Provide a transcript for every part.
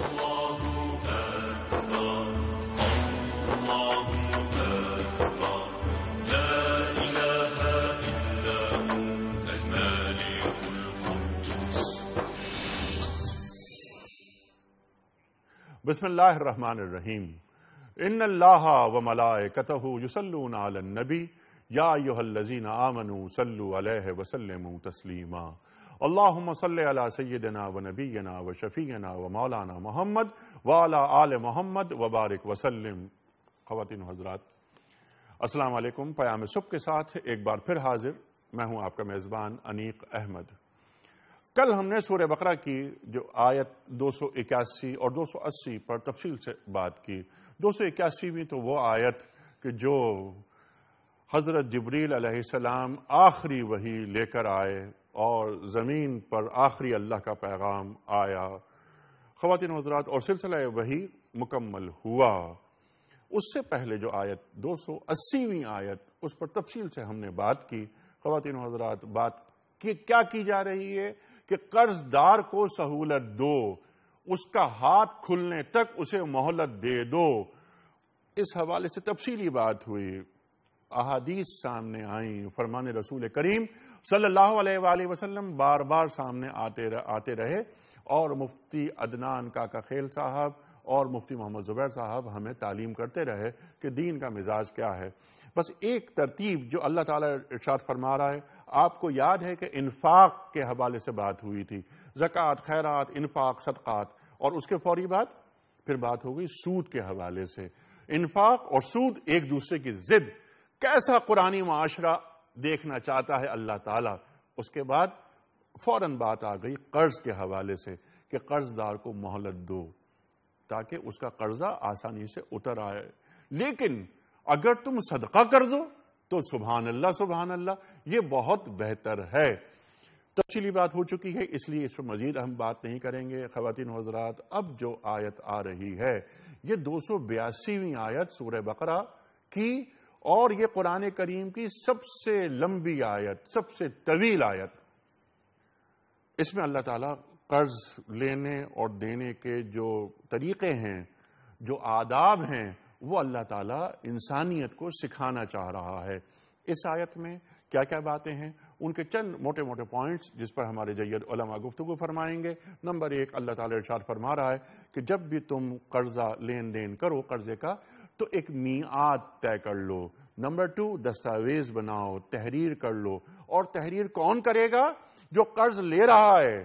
بسم اللہ الرحمن الرحیم ان اللہ و ملائکتہ یصلون علی النبی یا ایھا الذین آمنوا صلوا علیہ وسلموا تسلیما اللہم صل علی سیدنا و نبینا و شفیعنا و مولانا محمد وعلی آل محمد وبارک وسلم۔ خواتین و حضرات، السلام علیکم۔ پیام صبح کے ساتھ ایک بار پھر حاضر، میں ہوں آپ کا میزبان انیق احمد۔ کل ہم نے سورہ بقرہ کی جو آیت 281 اور 280 پر تفصیل سے بات کی۔ 281ویں تو وہ آیت کہ جو حضرت جبریل علیہ السلام آخری وحی لے کر آئے اور زمین پر آخری اللہ کا پیغام آیا۔ خواتین و حضرات، اور سلسلہ وحی مکمل ہوا۔ اس سے پہلے جو آیت 280ویں آیت، اس پر تفصیل سے ہم نے بات کی۔ خواتین و حضرات، بات کیا کی جا رہی ہے کہ قرض دار کو سہولت دو، اس کا ہاتھ کھلنے تک اسے مہلت دے دو۔ اس حوالے سے تفصیلی بات ہوئی، احادیث سامنے آئیں، فرمان رسول کریم صلی اللہ علیہ وآلہ وسلم بار بار سامنے آتے رہے، اور مفتی عدنان کاکا خیل صاحب اور مفتی محمد زبیر صاحب ہمیں تعلیم کرتے رہے کہ دین کا مزاج کیا ہے۔ بس ایک ترتیب جو اللہ تعالیٰ ارشاد فرما رہا ہے، آپ کو یاد ہے کہ انفاق کے حوالے سے بات ہوئی تھی، زکوٰۃ، خیرات، انفاق، صدقات، اور اس کے فوری بعد پھر بات ہو گئی سود کے حوالے سے۔ انفاق اور سود ایک دوسرے کی ضد، کیسا قرآنی معاشرہ دیکھنا چاہتا ہے اللہ تعالیٰ۔ اس کے بعد فوراً بات آ گئی قرض کے حوالے سے کہ قرض دار کو مہلت دو تاکہ اس کا قرضہ آسانی سے اتر آئے، لیکن اگر تم صدقہ کر دو تو سبحان اللہ سبحان اللہ، یہ بہت بہتر ہے۔ تفصیلی بات ہو چکی ہے، اس لیے اس پر مزید ہم بات نہیں کریں گے۔ خواتین و حضرات، اب جو آیت آ رہی ہے یہ 282ویں آیت سورہ بقرہ کی، اور یہ قرآن کریم کی سب سے لمبی آیت، سب سے طویل آیت۔ اس میں اللہ تعالیٰ قرض لینے اور دینے کے جو طریقے ہیں، جو آداب ہیں، وہ اللہ تعالیٰ انسانیت کو سکھانا چاہ رہا ہے۔ اس آیت میں کیا کیا باتیں ہیں، ان کے چند موٹے موٹے پوائنٹس جس پر ہمارے جید علماء گفتگو فرمائیں گے۔ نمبر 1، اللہ تعالیٰ ارشاد فرما رہا ہے کہ جب بھی تم قرضہ لین دین کرو قرضے کا تو ایک میعاد طے کر لو۔ نمبر 2، دستاویز بناؤ، تحریر کر لو۔ اور تحریر کون کرے گا؟ جو قرض لے رہا ہے،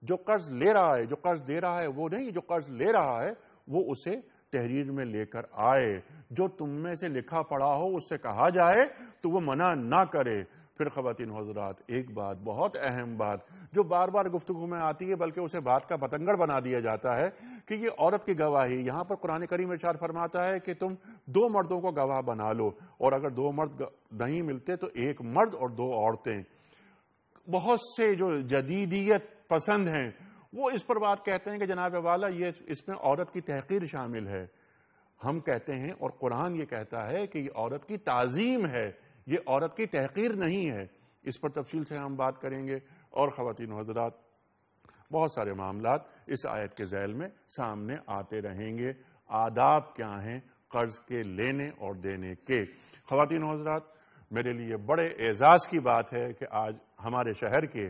جو قرض لے رہا ہے، جو قرض دے رہا ہے وہ نہیں، جو قرض لے رہا ہے وہ اسے تحریر میں لے کر آئے۔ جو تم میں سے لکھا پڑھا ہو اس سے کہا جائے تو وہ منع نہ کرے۔ پھر خواتین حضرات، ایک بات، بہت اہم بات جو بار بار گفتگو میں آتی ہے، بلکہ اسے بات کا پتنگڑ بنا دیا جاتا ہے کہ یہ عورت کی گواہی۔ یہاں پر قرآن کریم ارشاد فرماتا ہے کہ تم 2 مردوں کو گواہ بنا لو، اور اگر 2 مرد نہیں ملتے تو 1 مرد اور 2 عورتیں۔ بہت سے جو جدیدیت پسند ہیں وہ اس پر بات کہتے ہیں کہ جناب والا یہ اس میں عورت کی تحقیر شامل ہے۔ ہم کہتے ہیں اور قرآن یہ کہتا ہے کہ یہ عورت کی تعظیم ہے، یہ عورت کی تحقیر نہیں ہے۔ اس پر تفصیل سے ہم بات کریں گے، اور خواتین و حضرات بہت سارے معاملات اس آیت کے ذیل میں سامنے آتے رہیں گے۔ آداب کیا ہیں قرض کے لینے اور دینے کے؟ خواتین و حضرات، میرے لیے بڑے اعزاز کی بات ہے کہ آج ہمارے شہر کے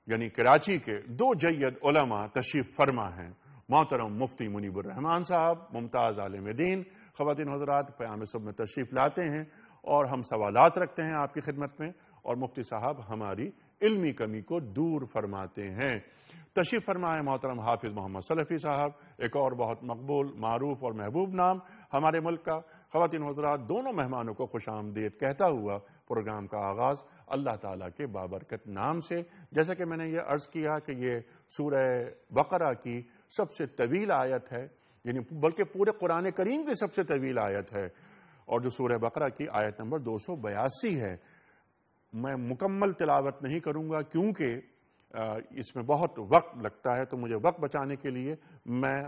یعنی کراچی کے 2 جید علماء تشریف فرما ہیں۔ محترم مفتی منیب الرحمان صاحب، ممتاز عالم دین، خواتین حضرات پیام صبح میں تشریف لاتے ہیں اور ہم سوالات رکھتے ہیں آپ کی خدمت میں، اور مفتی صاحب ہماری علمی کمی کو دور فرماتے ہیں۔ تشریف فرما ہے محترم حافظ محمد سلفی صاحب، ایک اور بہت مقبول، معروف اور محبوب نام ہمارے ملک کا۔ خواتین حضرات، دونوں مہمانوں کو خوش آمدید کہتا ہوا پروگرام کا آغاز اللہ تعالیٰ کے بابرکت نام سے۔ جیسا کہ میں نے یہ عرض کیا کہ یہ سورہ بقرہ کی سب سے طویل آیت ہے، یعنی بلکہ پورے قرآن کریم کی سب سے طویل آیت ہے، اور جو سورہ بقرہ کی آیت نمبر 282 ہے۔ میں مکمل تلاوت نہیں کروں گا کیونکہ اس میں بہت وقت لگتا ہے، تو مجھے وقت بچانے کے لیے میں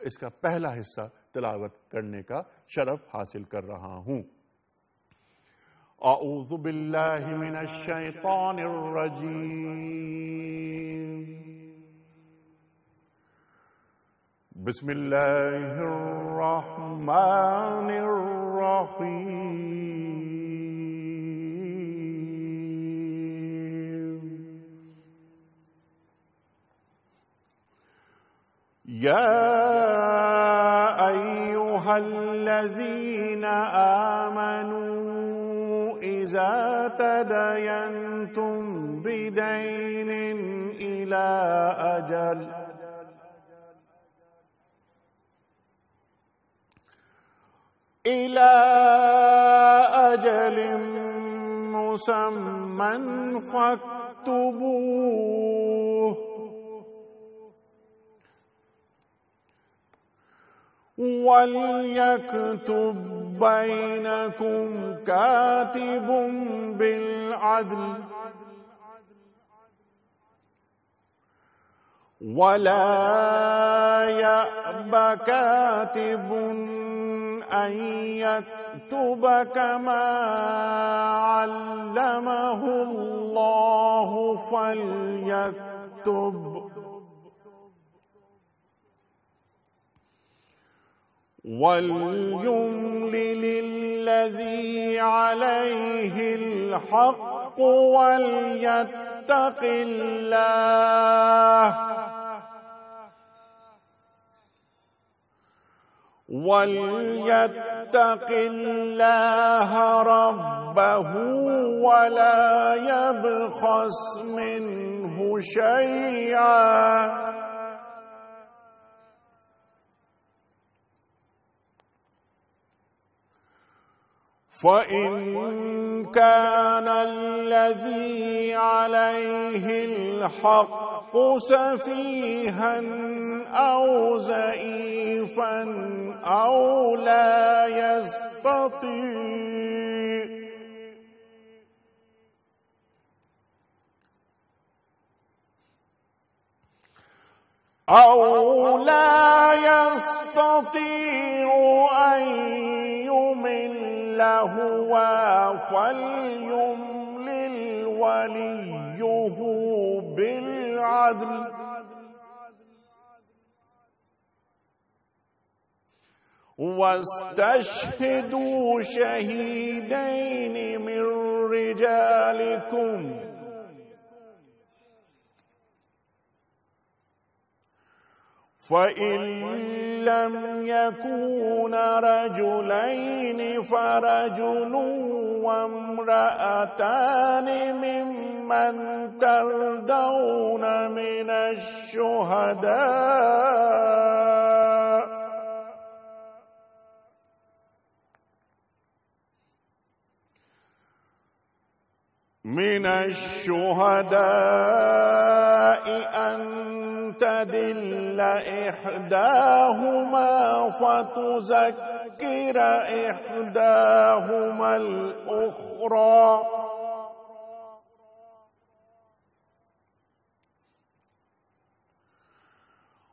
اس کا پہلا حصہ تلاوت کرنے کا شرف حاصل کر رہا ہوں۔ اعوذ باللہ من الشیطان الرجیم، بسم اللہ الرحمن الرحیم یا ایہا الذین آمنوا اذا تدینتم بدین الى أجل مسمى فاكتبوه وليكتب بينكم كاتب بالعدل ولا يأب كاتب أن يكتب كما علمه الله فليكتب وليملل الذي عليه الحق وليتق الله ربه ولا يبخس منه شيئا فإن كان الذي عليه الحق سفيها أو ضعيفا أو لا يستطيع أن يمل هو فليملل وليه بالعدل واستشهدوا شهيدين من رجالكم فإن لم يكونا رجلين فرجل وامرأتان ممن ترضون من الشهداء أن تدل إحداهما فتذكر إحداهما الأخرى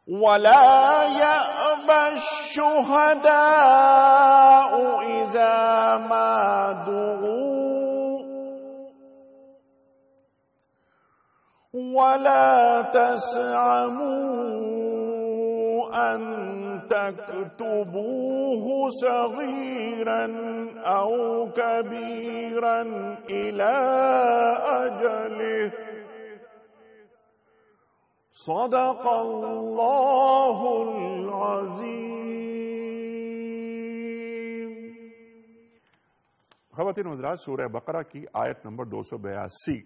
ولا يأبى الشهداء إذا ما دعوا ولا تسعموا أن تكتبوه صغيرا أو كبيرا إلى أجله صدق اللہ العظیم۔ خواتین و حضرات، سورہ بقرہ کی آیت نمبر 282،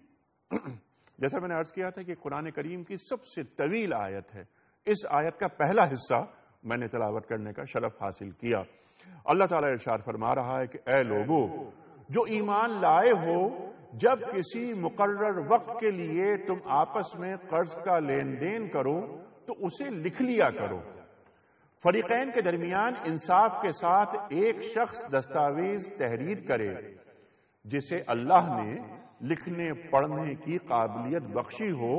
جیسا میں نے عرض کیا تھا کہ قرآن کریم کی سب سے طویل آیت ہے۔ اس آیت کا پہلا حصہ میں نے تلاوت کرنے کا شرف حاصل کیا۔ اللہ تعالیٰ ارشاد فرما رہا ہے کہ اے لوگو جو ایمان لائے ہو، جب کسی مقرر وقت کے لیے تم آپس میں قرض کا لین دین کرو تو اسے لکھ لیا کرو۔ فریقین کے درمیان انصاف کے ساتھ ایک شخص دستاویز تحریر کرے جسے اللہ نے لکھنے پڑھنے کی قابلیت بخشی ہو،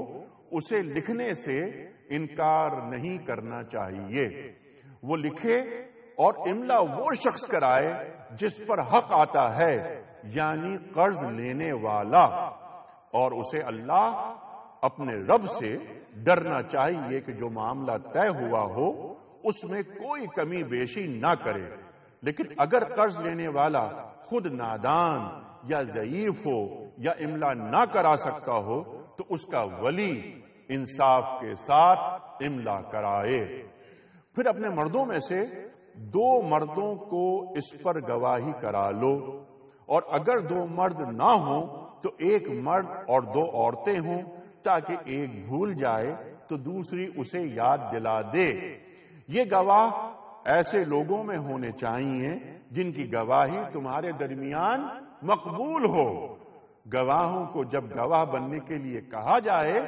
اسے لکھنے سے انکار نہیں کرنا چاہیے۔ وہ لکھے اور املا وہ شخص کرائے جس پر حق آتا ہے، یعنی قرض لینے والا، اور اسے اللہ اپنے رب سے ڈرنا چاہیے کہ جو معاملہ طے ہوا ہو اس میں کوئی کمی بیشی نہ کرے، لیکن اگر قرض لینے والا خود نادان یا ضعیف ہو یا املا نہ کرا سکتا ہو تو اس کا ولی انصاف کے ساتھ املا کرائے۔ پھر اپنے مردوں میں سے 2 مردوں کو اس پر گواہی کرا لو، اور اگر 2 مرد نہ ہوں تو 1 مرد اور 2 عورتیں ہوں، تاکہ ایک بھول جائے تو دوسری اسے یاد دلا دے۔ یہ گواہ ایسے لوگوں میں ہونے چاہیے جن کی گواہی تمہارے درمیان مقبول ہو۔ گواہوں کو جب گواہ بننے کے لیے کہا جائے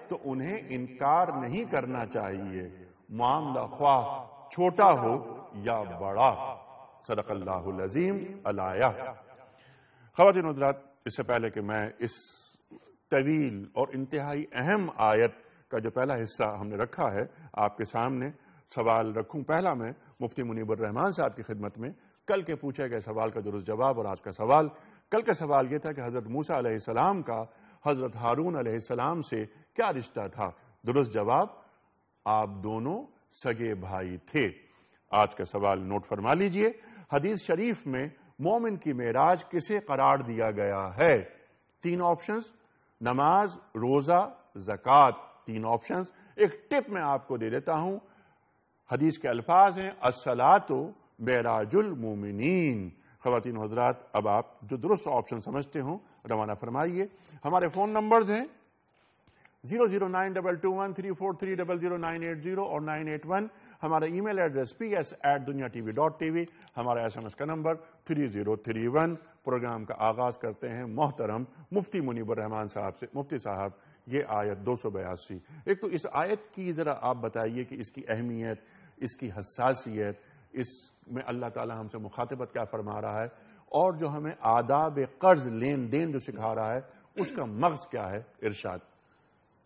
تو انہیں انکار نہیں کرنا چاہیے، معاملہ خواہ چھوٹا ہو یا بڑا۔ صدق اللہ العظیم الآیہ۔ خواتین و حضرات، اس سے پہلے کہ میں اس طویل اور انتہائی اہم آیت کا جو پہلا حصہ ہم نے رکھا ہے آپ کے سامنے سوال رکھوں، پہلا میں مفتی منیب الرحمان صاحب کی خدمت میں کل کے پوچھے گئے سوال کا درست جواب اور آج کا سوال۔ کل کا سوال یہ تھا کہ حضرت موسیٰ علیہ السلام کا حضرت ہارون علیہ السلام سے کیا رشتہ تھا؟ درست جواب، آپ دونوں سگے بھائی تھے۔ آج کا سوال نوٹ فرما لیجئے۔ حدیث شریف میں مومن کی معراج کسے قرار دیا گیا ہے؟ 3 آپشنز، نماز، روزہ، زکوٰۃ، 3 آپشنز۔ ایک ٹپ میں آپ کو دے دیتا ہوں، حدیث کے الفاظ ہیں الصلاۃ معراج المومنین۔ خواتین و حضرات، اب آپ جو درست آپشن سمجھتے ہوں روانہ فرمائیے۔ ہمارے فون نمبرز ہیں 009221343009080 اور 981۔ ہمارا ای میل ایڈریس ps@duniatv.tv۔ ہمارا SMS کا نمبر 3031۔ پروگرام کا آغاز کرتے ہیں محترم مفتی منیب الرحمان صاحب سے۔ مفتی صاحب، یہ آیت 282، ایک تو اس آیت کی ذرا آپ بتائیے کہ اس کی اہمیت، اس کی حساسیت، اس میں اللہ تعالی ہم سے مخاطبت کیا فرما رہا ہے، اور جو ہمیں آداب قرض لین دین جو سکھا رہا ہے اس کا مغز کیا ہے؟ ارشاد۔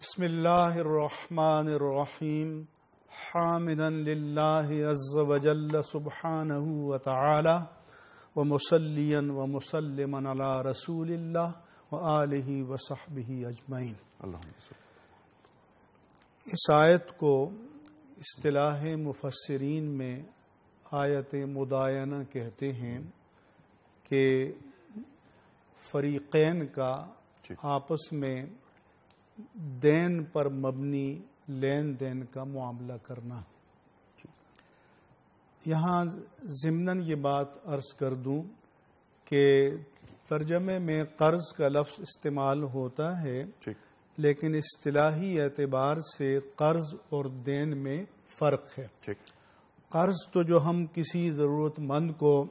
بسم اللہ الرحمن الرحیم، حامدا للہ عز وجل سبحانہ وتعالی ومصلیا ومسلما علی رسول اللہ وآلہ وصحبہ اجمعین۔ اس آیت کو اصطلاح مفسرین میں آیت مداینہ کہتے ہیں کہ فریقین کا آپس میں دین پر مبنی لین دین کا معاملہ کرنا۔ یہاں ضمناً یہ بات عرض کر دوں کہ ترجمے میں قرض کا لفظ استعمال ہوتا ہے، لیکن اصطلاحی اعتبار سے قرض اور دین میں فرق ہے۔ قرض تو جو ہم کسی ضرورت مند کو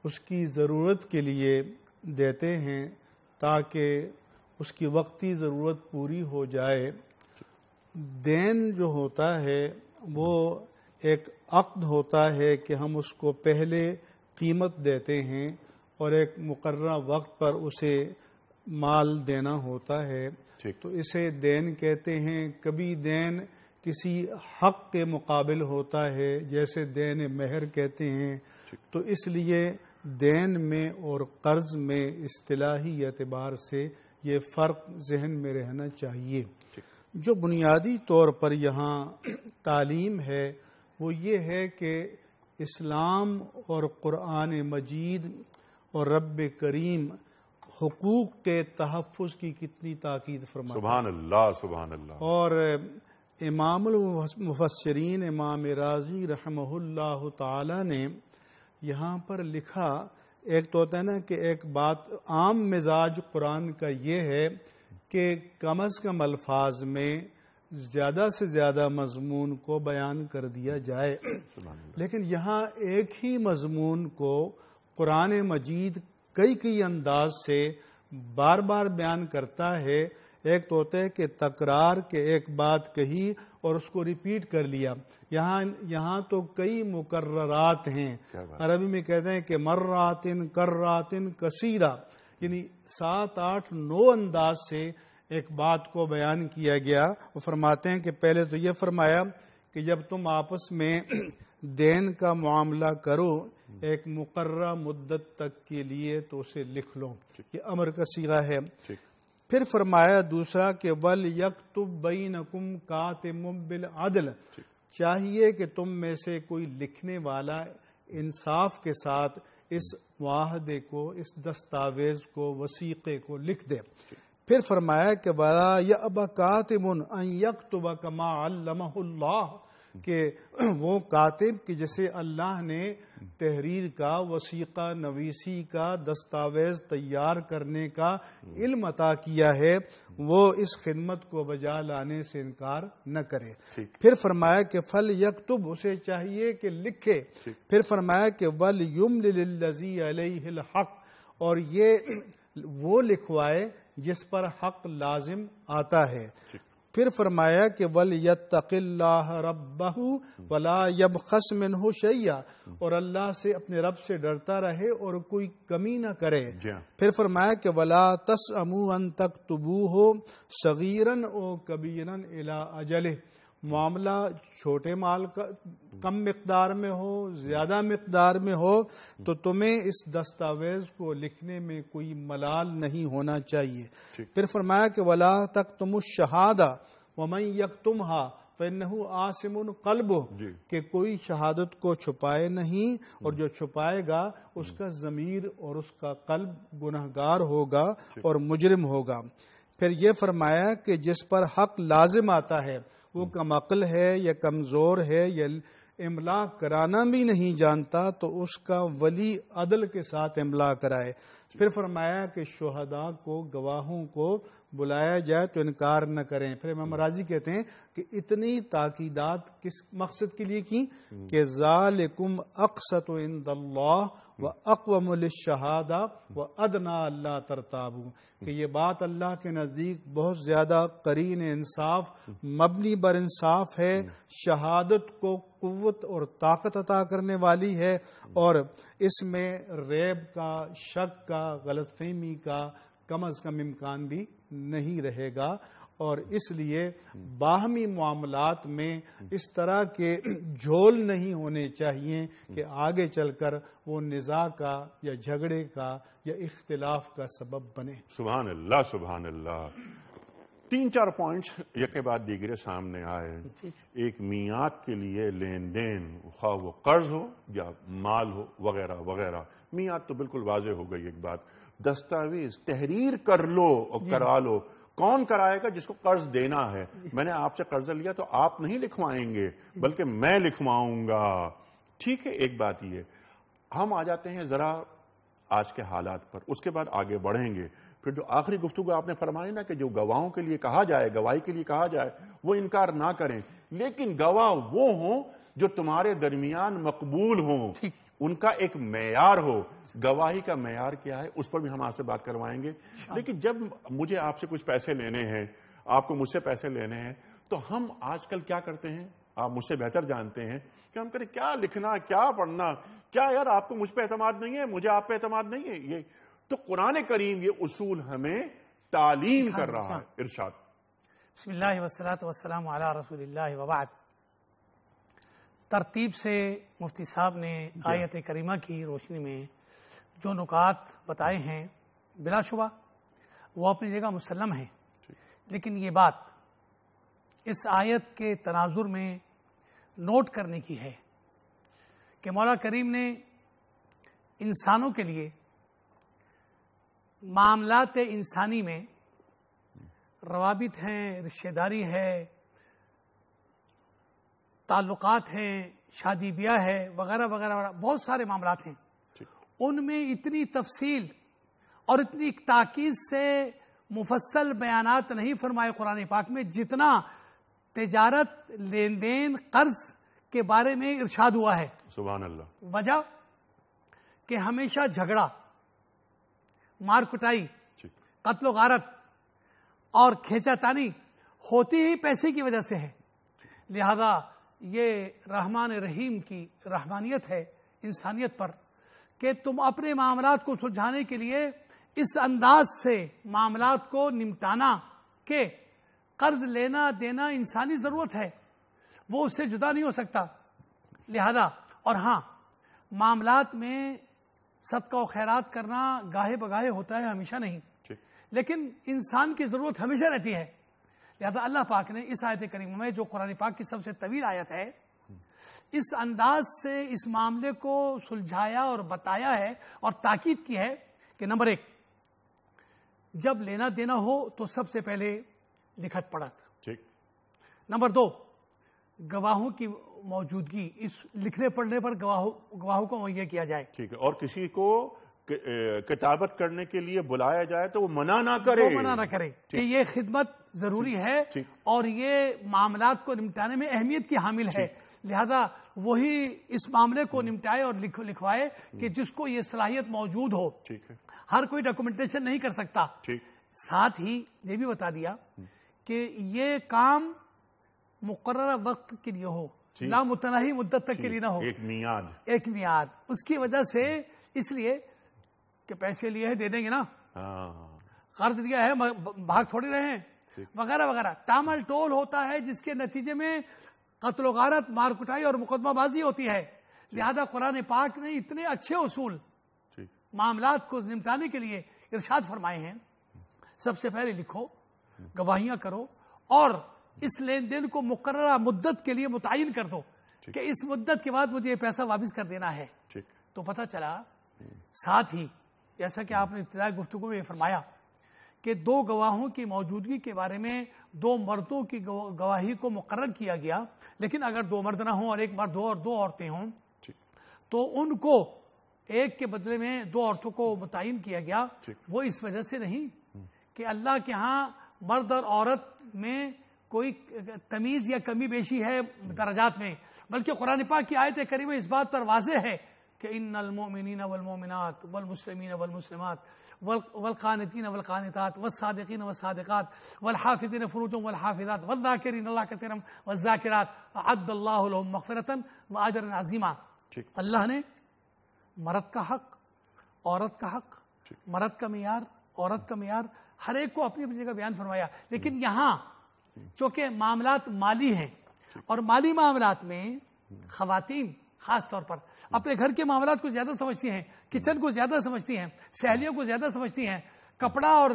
اس کی ضرورت کے لیے دیتے ہیں تاکہ اس کی وقتی ضرورت پوری ہو جائے، دین جو ہوتا ہے وہ ایک عقد ہوتا ہے کہ ہم اس کو پہلے قیمت دیتے ہیں اور ایک مقررہ وقت پر اسے مال دینا ہوتا ہے، تو اسے دین کہتے ہیں۔ کبھی دین کسی حق کے مقابل ہوتا ہے، جیسے دین مہر کہتے ہیں۔ تو اس لیے دین میں اور قرض میں اصطلاحی اعتبار سے یہ فرق ذہن میں رہنا چاہیے۔ جو بنیادی طور پر یہاں تعلیم ہے وہ یہ ہے کہ اسلام اور قرآن مجید اور رب کریم حقوق کے تحفظ کی کتنی تاکید فرماتا ہے۔ سبحان اللہ، سبحان اللہ۔ اور امام المفسرین امام رازی رحمہ اللہ تعالی نے یہاں پر لکھا، ایک تو ہوتا ہے نا کہ ایک بات عام مزاج قرآن کا یہ ہے کہ کم از کم الفاظ میں زیادہ سے زیادہ مضمون کو بیان کر دیا جائے، لیکن یہاں ایک ہی مضمون کو قرآن مجید کئی انداز سے بار بار بیان کرتا ہے۔ ایک تو ہوتا ہے کہ تکرار کے ایک بات کہی اور اس کو ریپیٹ کر لیا، یہاں تو کئی مکررات ہیں۔ عربی میں کہتے ہیں کہ مراتن کراتن کثیرہ، یعنی 7 8 9 انداز سے ایک بات کو بیان کیا گیا۔ وہ فرماتے ہیں کہ پہلے تو یہ فرمایا کہ جب تم آپس میں دین کا معاملہ کرو ایک مقررہ مدت تک کے لیے تو اسے لکھ لو، یہ امر کا صیغہ ہے۔ پھر فرمایا دوسرا کہ وَلْيَكْتُبْ بَيْنَكُمْ كَاتِبٌ بِالْعَدْلِ، چاہیے کہ تم میں سے کوئی لکھنے والا انصاف کے ساتھ اس معاہدے کو، اس دستاویز کو، وثیقے کو لکھ دے۔ پھر فرمایا کہ وَلَا يَأْبَ كَاتِبٌ أَن يَكْتُبَ كَمَا عَلَّمَهُ اللَّهُ، کہ وہ کاتب کہ جسے اللہ نے تحریر کا، وثیقہ نویسی کا، دستاویز تیار کرنے کا علم عطا کیا ہے، وہ اس خدمت کو بجا لانے سے انکار نہ کرے۔ پھر فرمایا کہ فَلْيَكْتُبْ، اسے چاہیے کہ لکھے۔ پھر فرمایا کہ وَلْيُمْلِلِ الَّذِي عَلَيْهِ الْحَقُّ، اور یہ وہ لکھوائے جس پر حق لازم آتا ہے۔ پھر فرمایا کہ وَلْيَتَّقِ اللَّهَ رَبَّهُ وَلَا يَبْخَسْ مِنْهُ شَيْئًا، اور اللہ سے، اپنے رب سے ڈرتا رہے اور کوئی کمی نہ کرے۔ پھر فرمایا کہ وَلَا تَسْأَمُوا أَن تَكْتُبُوهُ صَغِيرًا أَوْ كَبِيرًا إِلَىٰ أَجَلِهِ، معاملہ چھوٹے مال کا کم مقدار میں ہو، زیادہ مقدار میں ہو، تو تمہیں اس دستاویز کو لکھنے میں کوئی ملال نہیں ہونا چاہیے۔ پھر فرمایا کہ وَلَا تَكْتُمُوا الشَّهَادَةَ وَمَن يَكْتُمْهَا فَإِنَّهُ آثِمٌ قَلْبُهُ، کہ کوئی شہادت کو چھپائے نہیں، اور جو چھپائے گا اس کا ضمیر اور اس کا قلب گنہگار ہوگا اور مجرم ہوگا۔ پھر یہ فرمایا کہ جس پر حق لازم آتا ہے، وہ کم عقل ہے یا کمزور ہے یا املا کرانا بھی نہیں جانتا، تو اس کا ولی عدل کے ساتھ املا کرائے۔ پھر فرمایا کہ شہداء کو، گواہوں کو بلایا جائے تو انکار نہ کریں۔ پھر امام راضی کہتے ہیں کہ اتنی تاکیدات کس مقصد کے لیے کی کہ ذالکم اقسط عند اللہ واقوم للشہادہ وادنی الا ترتابوا، کہ یہ بات اللہ کے نزدیک بہت زیادہ قرین انصاف، مبنی بر انصاف ہے، شہادت کو قوت اور طاقت عطا کرنے والی ہے، اور اس میں ریب کا، شک کا، غلط فہمی کا کم از کم امکان بھی نہیں رہے گا۔ اور اس لیے باہمی معاملات میں اس طرح کے جھول نہیں ہونے چاہیے کہ آگے چل کر وہ نزاع کا یا جھگڑے کا یا اختلاف کا سبب بنے۔ سبحان اللہ، سبحان اللہ۔ 3-4 پوائنٹس یکے بعد دیگرے سامنے آئے۔ ایک میعاد کے لیے لین دین، خواہ وہ قرض ہو یا مال ہو وغیرہ وغیرہ، میعاد تو بالکل واضح ہو گئی۔ ایک بات، دستاویز تحریر کر لو اور کرا لو۔ کون کرائے گا؟ جس کو قرض دینا ہے۔ میں نے آپ سے قرضہ لیا تو آپ نہیں لکھوائیں گے بلکہ میں لکھواؤں گا۔ ٹھیک ہے، ایک بات یہ۔ ہم آ جاتے ہیں ذرا آج کے حالات پر، اس کے بعد آگے بڑھیں گے۔ پھر جو آخری گفتگو آپ نے فرمائی نا کہ جو گواہوں کے لیے کہا جائے، گواہی کے لیے کہا جائے، وہ انکار نہ کریں، لیکن گواہ وہ ہوں جو تمہارے درمیان مقبول ہوں، ان کا ایک معیار ہو۔ گواہی کا معیار کیا ہے اس پر بھی ہم آپ سے بات کروائیں گے۔ لیکن جب مجھے آپ سے کچھ پیسے لینے ہیں، آپ کو مجھ سے پیسے لینے ہیں، تو ہم آج کل کیا کرتے ہیں، آپ مجھ سے بہتر جانتے ہیں کہ ہم کریں کیا لکھنا، کیا پڑھنا، کیا یار آپ کو مجھ پہ اعتماد نہیں ہے، مجھے آپ پہ اعتماد نہیں ہے۔ یہ تو قرآن کریم یہ اصول ہمیں تعلیم کر رہا ہے۔ ارشاد۔ بسم اللہ والصلاۃ والسلام علی رسول اللہ وبعد۔ ترتیب سے مفتی صاحب نے آیت کریمہ کی روشنی میں جو نکات بتائے ہیں، بلا شبہ وہ اپنی جگہ مسلم ہیں، لیکن یہ بات اس آیت کے تناظر میں نوٹ کرنے کی ہے کہ مولا کریم نے انسانوں کے لیے معاملات انسانی میں روابط ہیں، رشتہ داری ہے، تعلقات ہیں، شادی بیاہ ہے، وغیرہ وغیرہ، بہت سارے معاملات ہیں۔ ان میں اتنی تفصیل اور اتنی تاکید سے مفصل بیانات نہیں فرمائے قرآن پاک میں جتنا تجارت، لین دین، قرض کے بارے میں ارشاد ہوا ہے۔ سبحان اللہ۔ وجہ کہ ہمیشہ جھگڑا، مار کٹائی، قتل و غارت اور کھینچا تانی ہوتی ہی پیسے کی وجہ سے ہے۔ لہذا یہ رحمان رحیم کی رحمانیت ہے انسانیت پر کہ تم اپنے معاملات کو سلجھانے کے لیے اس انداز سے معاملات کو نمٹانا کہ قرض لینا دینا انسانی ضرورت ہے، وہ اس سے جدا نہیں ہو سکتا۔ لہذا اور ہاں، معاملات میں صدقہ و خیرات کرنا گاہے بگاہے ہوتا ہے، ہمیشہ نہیں، لیکن انسان کی ضرورت ہمیشہ رہتی ہے۔ لہذا اللہ پاک نے اس آیت کریمہ میں جو قرآن پاک کی سب سے طویل آیت ہے اس انداز سے اس معاملے کو سلجھایا اور بتایا ہے اور تاکید کی ہے کہ نمبر 1 جب لینا دینا ہو تو سب سے پہلے لکھت پڑھت، نمبر 2 گواہوں کی موجودگی، اس لکھنے پڑھنے پر گواہوں کو مہیا کیا جائے، ٹھیک ہے، اور کسی کو کتابت کرنے کے لیے بلایا جائے تو وہ منع نہ کرے کہ یہ خدمت ضروری ہے اور یہ معاملات کو نمٹانے میں اہمیت کی حامل ہے، لہذا وہی اس معاملے کو نمٹائے اور لکھوائے کہ جس کو یہ صلاحیت موجود ہو، ہر کوئی ڈاکومنٹیشن نہیں کر سکتا۔ ساتھ ہی یہ بھی بتا دیا کہ یہ کام مقررہ وقت کے لیے ہو، لا متناہی مدت تک کے لیے نہ ہو، ایک میعاد، اس کی وجہ سے اس لیے کہ پیسے لیے ہیں دے دیں گے نا، قرض دیا ہے بھاگ تھوڑی رہے ہیں وغیرہ وغیرہ، ٹامل ٹول ہوتا ہے جس کے نتیجے میں قتل و غارت، مار کٹائی اور مقدمہ بازی ہوتی ہے۔ لہذا قرآن پاک نے اتنے اچھے اصول معاملات کو نمٹانے کے لیے ارشاد فرمائے ہیں، سب سے پہلے لکھو، گواہیاں کرو اور اس لین دین کو مقررہ مدت کے لیے متعین کر دو کہ اس مدت کے بعد مجھے یہ پیسہ واپس کر دینا ہے۔ تو پتہ چلا، ساتھ ہی جیسا کہ آپ نے ابتدائی گفتگو میں یہ فرمایا کہ 2 گواہوں کی موجودگی کے بارے میں 2 مردوں کی گواہی کو مقرر کیا گیا، لیکن اگر 2 مرد نہ ہوں اور 1 مرد ہو اور 2 عورتیں ہوں تو ان کو ایک کے بدلے میں 2 عورتوں کو متعین کیا گیا۔ وہ اس وجہ سے نہیں کہ اللہ کے ہاں مرد اور عورت میں کوئی تمیز یا کمی بیشی ہے درجات میں، بلکہ قرآن پاک کی آیت کریمہ اس بات پر واضح ہے کہ ان المؤمنین والمؤمنات والمسلمین والمسلمات والقانتین والقانتات والصادقین والصادقات والحافظین فروجهم والحافظات والذاکرین اللہ کثیرا والذاکرات اعد اللہ لهم مغفرۃ واجرا عظیما۔ اللہ نے مرد کا حق، عورت کا حق، مرد کا معیار، عورت کا معیار، ہر ایک کو اپنی اپنی جگہ بیان فرمایا، لیکن یہاں چونکہ معاملات مالی ہیں اور مالی معاملات میں خواتین خاص طور پر اپنے گھر کے معاملات کو زیادہ سمجھتی ہیں، کچن کو زیادہ سمجھتی ہیں، سہیلیوں کو زیادہ سمجھتی ہیں، کپڑا اور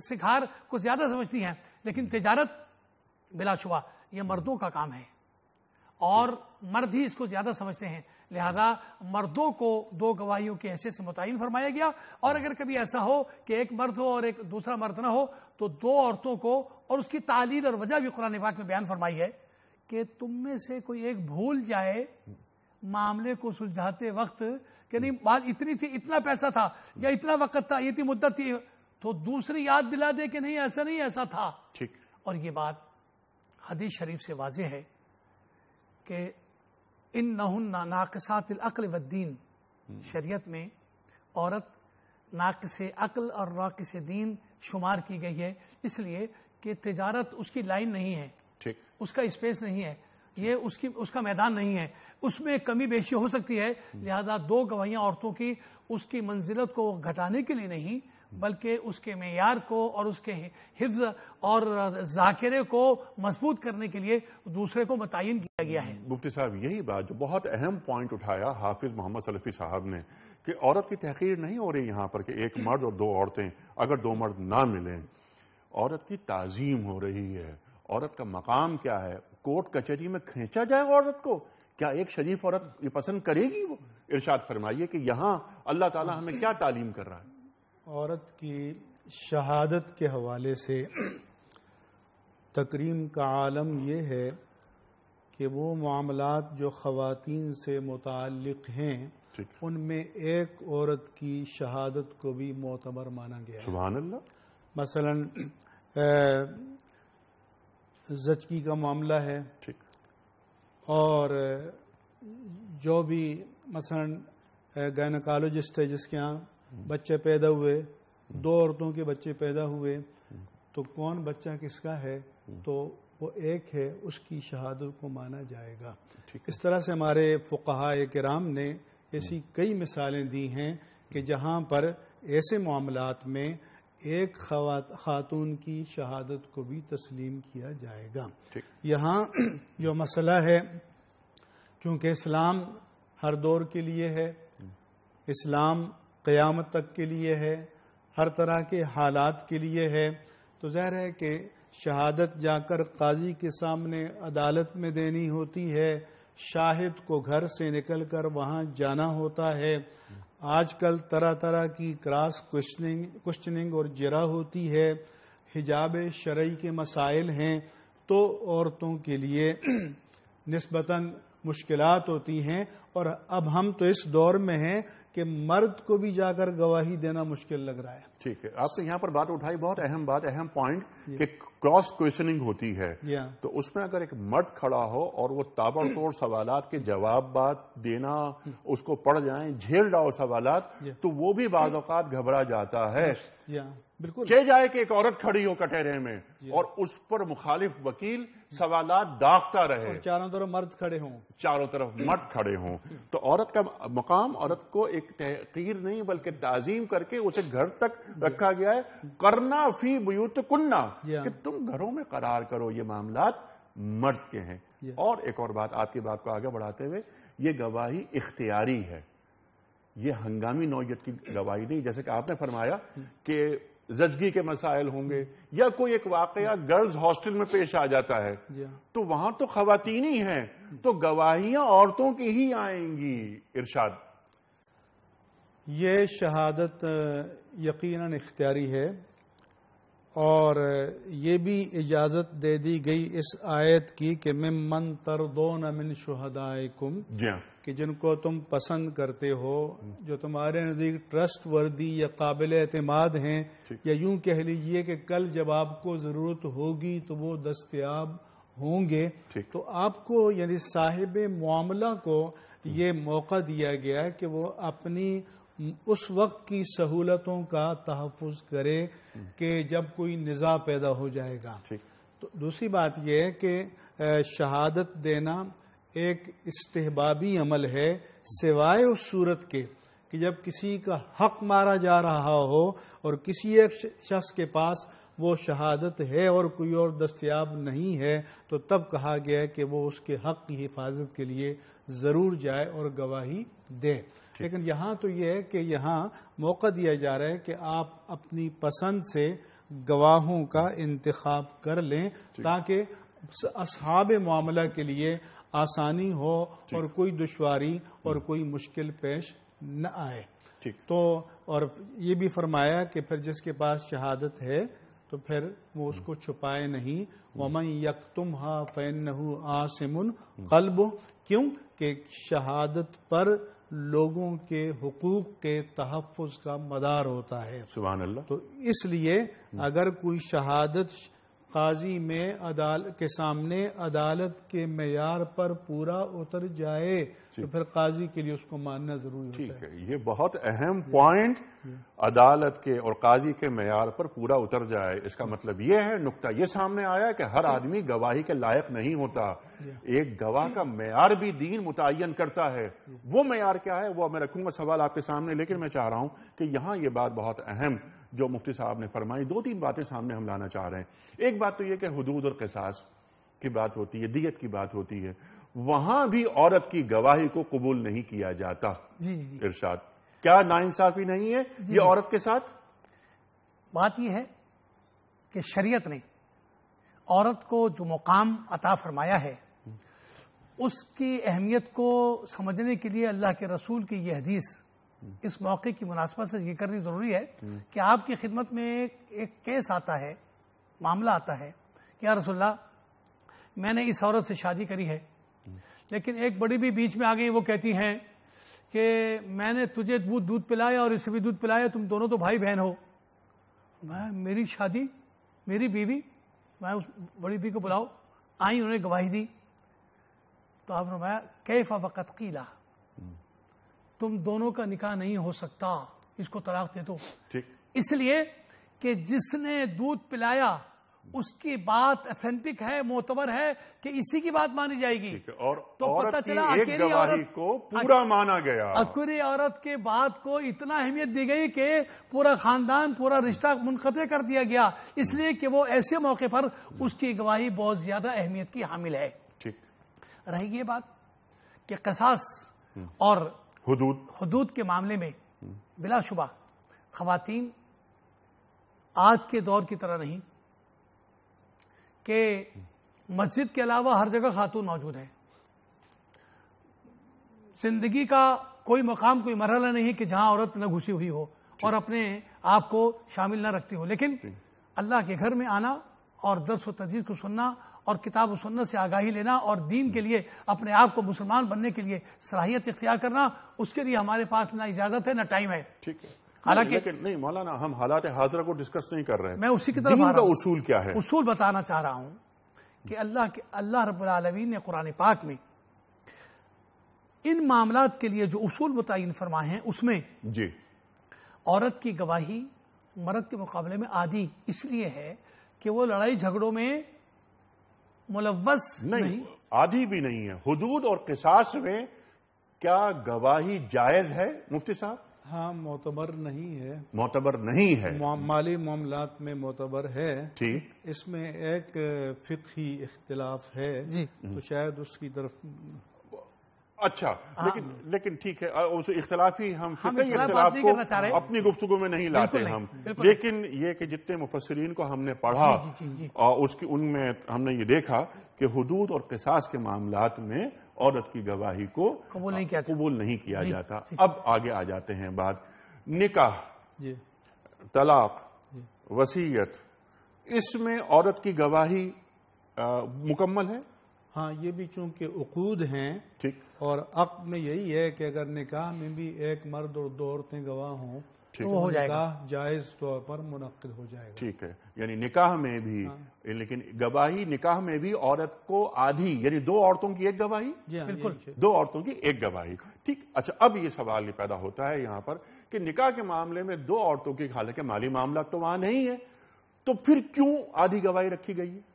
سکھار کو زیادہ سمجھتی ہیں، لیکن تجارت بلا شبہ یہ مردوں کا کام ہے اور مرد ہی اس کو زیادہ سمجھتے ہیں، لہذا مردوں کو 2 گواہیوں کی حیثیت سے متعین فرمایا گیا، اور اگر کبھی ایسا ہو کہ ایک مرد ہو اور ایک دوسرا مرد نہ ہو تو 2 عورتوں کو، اور اس کی تعلیل اور وجہ بھی قرآن پاک میں بیان فرمائی ہے کہ تم میں سے کوئی ایک بھول جائے معاملے کو سلجھاتے وقت کہ نہیں بات اتنی تھی، اتنا پیسہ تھا یا اتنا وقت تھا، اتنی مدت تھی، تو دوسری یاد دلا دے کہ نہیں ایسا نہیں، ایسا تھا۔ اور یہ بات حدیث شریف سے واضح ہے کہ انہن ناقصات العقل والدین، شریعت میں عورت ناقص عقل اور ناقص دین شمار کی گئی ہے، اس لیے کہ تجارت اس کی لائن نہیں ہے، اس کا اسپیس نہیں ہے، یہ اس کا میدان نہیں ہے، اس میں کمی بیشی ہو سکتی ہے، لہذا 2 گواہیاں عورتوں کی اس کی منزلت کو گھٹانے کے لیے نہیں بلکہ اس کے معیار کو اور اس کے حفظ اور ذاکرے کو مضبوط کرنے کے لیے دوسرے کو متعین کیا گیا ہے۔ مفتی صاحب یہی بات جو بہت اہم پوائنٹ اٹھایا حافظ محمد سلفی صاحب نے کہ عورت کی تحقیر نہیں ہو رہی یہاں پر کہ ایک مرد اور 2 عورتیں، اگر 2 مرد نہ ملیں، عورت کی تعظیم ہو رہی ہے۔ عورت کا مقام کیا ہے؟ کورٹ کچہری میں کھینچا جائے عورت کو؟ کیا ایک شریف عورت یہ پسند کرے گی؟ وہ ارشاد فرمائیے کہ یہاں اللہ تعالیٰ ہمیں کیا تعلیم کر رہا ہے؟ عورت کی شہادت کے حوالے سے تکریم کا عالم یہ ہے کہ وہ معاملات جو خواتین سے متعلق ہیں ان میں ایک عورت کی شہادت کو بھی معتبر مانا گیا ہے۔ سبحان اللہ۔ مثلا زچگی کا معاملہ ہے اور جو بھی مثلا گائنیکالوجسٹ ہے جس کے ہاں بچے پیدا ہوئے، 2 عورتوں کے بچے پیدا ہوئے تو کون بچہ کس کا ہے تو وہ ایک ہے، اس کی شہادت کو مانا جائے گا۔ اس طرح سے ہمارے فقہاء کرام نے ایسی کئی مثالیں دی ہیں کہ جہاں پر ایسے معاملات میں ایک خاتون کی شہادت کو بھی تسلیم کیا جائے گا۔ یہاں جو مسئلہ ہے، چونکہ اسلام ہر دور کے لیے ہے، اسلام قیامت تک کے لیے ہے، ہر طرح کے حالات کے لیے ہے، تو ظاہر ہے کہ شہادت جا کر قاضی کے سامنے عدالت میں دینی ہوتی ہے، شاہد کو گھر سے نکل کر وہاں جانا ہوتا ہے۔ آج کل طرح طرح کی کراس کوشچننگ اور جرح ہوتی ہے، حجاب شرعی کے مسائل ہیں، تو عورتوں کے لیے نسبتاً مشکلات ہوتی ہیں۔ اور اب ہم تو اس دور میں ہیں کہ مرد کو بھی جا کر گواہی دینا مشکل لگ رہا ہے۔ ٹھیک ہے، آپ نے یہاں پر بات اٹھائی، بہت اہم بات، اہم پوائنٹ کہ کراس کوشچننگ ہوتی ہے، تو اس میں اگر ایک مرد کھڑا ہو اور وہ تابڑ توڑ سوالات کے جواب بات دینا، اس کو پڑ جائیں، جھیل رہا ہو سوالات، تو وہ بھی بعض اوقات گھبرا جاتا ہے۔ بالکل چہ جائے کہ ایک عورت کھڑی ہو کٹہرے میں اور اس پر مخالف وکیل سوالات داغتا رہے، چاروں طرف مرد کھڑے ہوں، چاروں طرف مرد کھڑے ہوں، تو عورت کا مقام، عورت کو ایک تحقیر نہیں بلکہ تعظیم کر کے اسے گھر تک رکھا گیا ہے۔ کرنا فی بیوتکننا، کہ تم گھروں میں قرار کرو، یہ معاملات مرد کے ہیں۔ اور ایک اور بات، آپ کی بات کو آگے بڑھاتے ہوئے، یہ گواہی اختیاری ہے، یہ ہنگامی نوعیت کی گواہی نہیں، جیسے کہ آپ نے فرمایا کہ زچگی کے مسائل ہوں گے یا کوئی ایک واقعہ گرلز ہاسٹل میں پیش آ جاتا ہے، تو وہاں تو خواتین ہی ہیں، تو گواہیاں عورتوں کی ہی آئیں گی۔ ارشاد۔ یہ شہادت یقیناً اختیاری ہے، اور یہ بھی اجازت دے دی گئی اس آیت کی کہ ممن ترضون من شہدائکم، کہ جن کو تم پسند کرتے ہو، جو تمہارے نزدیک ٹرسٹ وردی یا قابل اعتماد ہیں، یا یوں کہہ لیجئے کہ کل جب آپ کو ضرورت ہوگی تو وہ دستیاب ہوں گے، تو آپ کو یعنی صاحب معاملہ کو یہ موقع دیا گیا ہے کہ وہ اپنی اس وقت کی سہولتوں کا تحفظ کرے کہ جب کوئی نزاع پیدا ہو جائے گا۔ تو دوسری بات یہ ہے کہ شہادت دینا ایک استحبابی عمل ہے، سوائے اس صورت کے کہ جب کسی کا حق مارا جا رہا ہو اور کسی ایک شخص کے پاس وہ شہادت ہے اور کوئی اور دستیاب نہیں ہے، تو تب کہا گیا ہے کہ وہ اس کے حق کی حفاظت کے لیے ضرور جائے اور گواہی دے۔ لیکن یہاں تو یہ ہے کہ یہاں موقع دیا جا رہا ہے کہ آپ اپنی پسند سے گواہوں کا انتخاب کر لیں تاکہ اصحاب معاملہ کے لیے آسانی ہو اور کوئی دشواری اور کوئی مشکل پیش نہ آئے۔ تو اور یہ بھی فرمایا کہ پھر جس کے پاس شہادت ہے تو پھر وہ اس کو چھپائے نہیں۔ وَمَن يَكْتُمْهَا فَإِنَّهُ آثِمٌ قَلْبُهُ، کیوں کہ شہادت پر لوگوں کے حقوق کے تحفظ کا مدار ہوتا ہے۔ سبحان اللہ۔ تو اس لیے اگر کوئی شہادت قاضی میں کے سامنے عدالت کے معیار پر پورا اتر جائے تو پھر قاضی کے لیے اس کو ماننا ضروری ہوتا ہے۔ ٹھیک ہے، یہ بہت اہم پوائنٹ، عدالت کے اور قاضی کے معیار پر پورا اتر جائے، اس کا مطلب یہ ہے، نقطہ یہ سامنے آیا کہ ہر آدمی گواہی کے لائق نہیں ہوتا، ایک گواہ کا معیار بھی دین متعین کرتا ہے۔ وہ معیار کیا ہے وہ میں رکھوں گا سوال آپ کے سامنے، لیکن میں چاہ رہا ہوں کہ یہاں یہ بات بہت اہم جو مفتی صاحب نے فرمائی، دو تین باتیں سامنے ہم لانا چاہ رہے ہیں۔ ایک بات تو یہ کہ حدود اور قصاص کی بات ہوتی ہے، دیت کی بات ہوتی ہے، وہاں بھی عورت کی گواہی کو قبول نہیں کیا جاتا۔ ارشاد۔ کیا ناانصافی نہیں ہے یہ عورت کے ساتھ؟ بات یہ ہے کہ شریعت نے عورت کو جو مقام عطا فرمایا ہے اس کی اہمیت کو سمجھنے کے لیے اللہ کے رسول کی یہ حدیث اس موقع کی مناسبت سے یہ کرنی ضروری ہے کہ آپ کی خدمت میں ایک کیس آتا ہے، معاملہ آتا ہے کہ یا رسول اللہ، میں نے اس عورت سے شادی کری ہے، لیکن ایک بڑی بھی بیچ میں آ گئی، وہ کہتی ہیں کہ میں نے تجھے دودھ پلایا اور اسے بھی دودھ پلایا، تم دونوں تو بھائی بہن ہو۔ میں میری شادی، میری بیوی، میں اس بڑی بیوی کو بلاؤ، آئی، انہوں نے گواہی دی، تو آپ نے فرمایا کیف وقت قیلا، تم دونوں کا نکاح نہیں ہو سکتا، اس کو طلاق دے دو۔ اس لیے کہ جس نے دودھ پلایا اس کی بات اتھینٹک ہے، معتبر ہے کہ اسی کی بات مانی جائے گی، اور تو پتہ چلا ایک گواہی کو پورا مانا گیا، اکوری عورت کے بات کو اتنا اہمیت دی گئی کہ پورا خاندان، پورا رشتہ منقطع کر دیا گیا، اس لیے کہ وہ ایسے موقع پر اس کی گواہی بہت زیادہ اہمیت کی حامل ہے۔ رہی یہ بات کہ قصاص اور حدود کے معاملے میں بلا شبہ خواتین آج کے دور کی طرح نہیں، کہ مسجد کے علاوہ ہر جگہ خاتون موجود ہیں. زندگی کا کوئی مقام، کوئی مرحلہ نہیں ہے کہ جہاں عورت نہ گھسی ہوئی ہو اور اپنے آپ کو شامل نہ رکھتی ہو. لیکن اللہ کے گھر میں آنا اور درس و تدریس کو سننا اور کتاب و سنت سے آگاہی لینا اور دین کے لیے اپنے آپ کو مسلمان بننے کے لیے صلاحیت اختیار کرنا، اس کے لیے ہمارے پاس نہ اجازت ہے نہ ٹائم ہے. ٹھیک ہے. حالانکہ لیکن نہیں مولانا، ہم حالات حاضرہ کو ڈسکس نہیں کر رہے ہیں. میں اسی کی طرف دین آ رہا کا ہوں. اصول کیا ہے؟ اصول بتانا چاہ رہا ہوں کہ اللہ رب العالمین نے قرآن پاک میں ان معاملات کے لیے جو اصول متعین فرمائے ہیں، اس میں جی عورت کی گواہی مرد کے مقابلے میں عادی اس لیے ہے کہ وہ لڑائی جھگڑوں میں ملوث نہیں. عادی بھی نہیں ہے. حدود اور قصاص میں کیا گواہی جائز ہے مفتی صاحب؟ ہاں، معتبر نہیں ہے. معتبر نہیں ہے. مالی معاملات میں معتبر ہے. ٹھیک. اس میں ایک فقہی اختلاف ہے جی. تو شاید اس کی طرف اچھا، لیکن ٹھیک ہے، اس اختلافی ہم فقہی اختلاف اختلاف نہیں کو کرنا چاہ رہے. اپنی گفتگو میں نہیں لاتے بالکل ہم. بالکل. لیکن یہ کہ جتنے مفسرین کو ہم نے پڑھا اور ان میں ہم نے یہ دیکھا کہ حدود اور قصاص کے معاملات میں عورت کی گواہی کو قبول نہیں کیا جاتا. اب آگے آ جاتے ہیں بات نکاح، جی، طلاق، وصیت، اس میں عورت کی گواہی مکمل ہے؟ ہاں، یہ بھی چونکہ عقود ہیں. ٹھیک. اور عقد میں یہی ہے کہ اگر نکاح میں بھی ایک مرد اور دو عورتیں گواہ ہوں تو وہ ہو جائے گا، نکاح جائز طور پر منعقد ہو جائے گا. ٹھیک ہے. یعنی نکاح میں بھی، لیکن گواہی نکاح میں بھی عورت کو آدھی، یعنی دو عورتوں کی ایک گواہی. جی ہاں، بالکل. دو عورتوں کی ایک گواہی. ٹھیک. اچھا، اب یہ سوال یہ پیدا ہوتا ہے یہاں پر کہ نکاح کے معاملے میں دو عورتوں کی، حالانکہ مالی معاملات تو وہاں نہیں ہے، تو پھر کیوں آدھی گواہی رکھی گئی ہے؟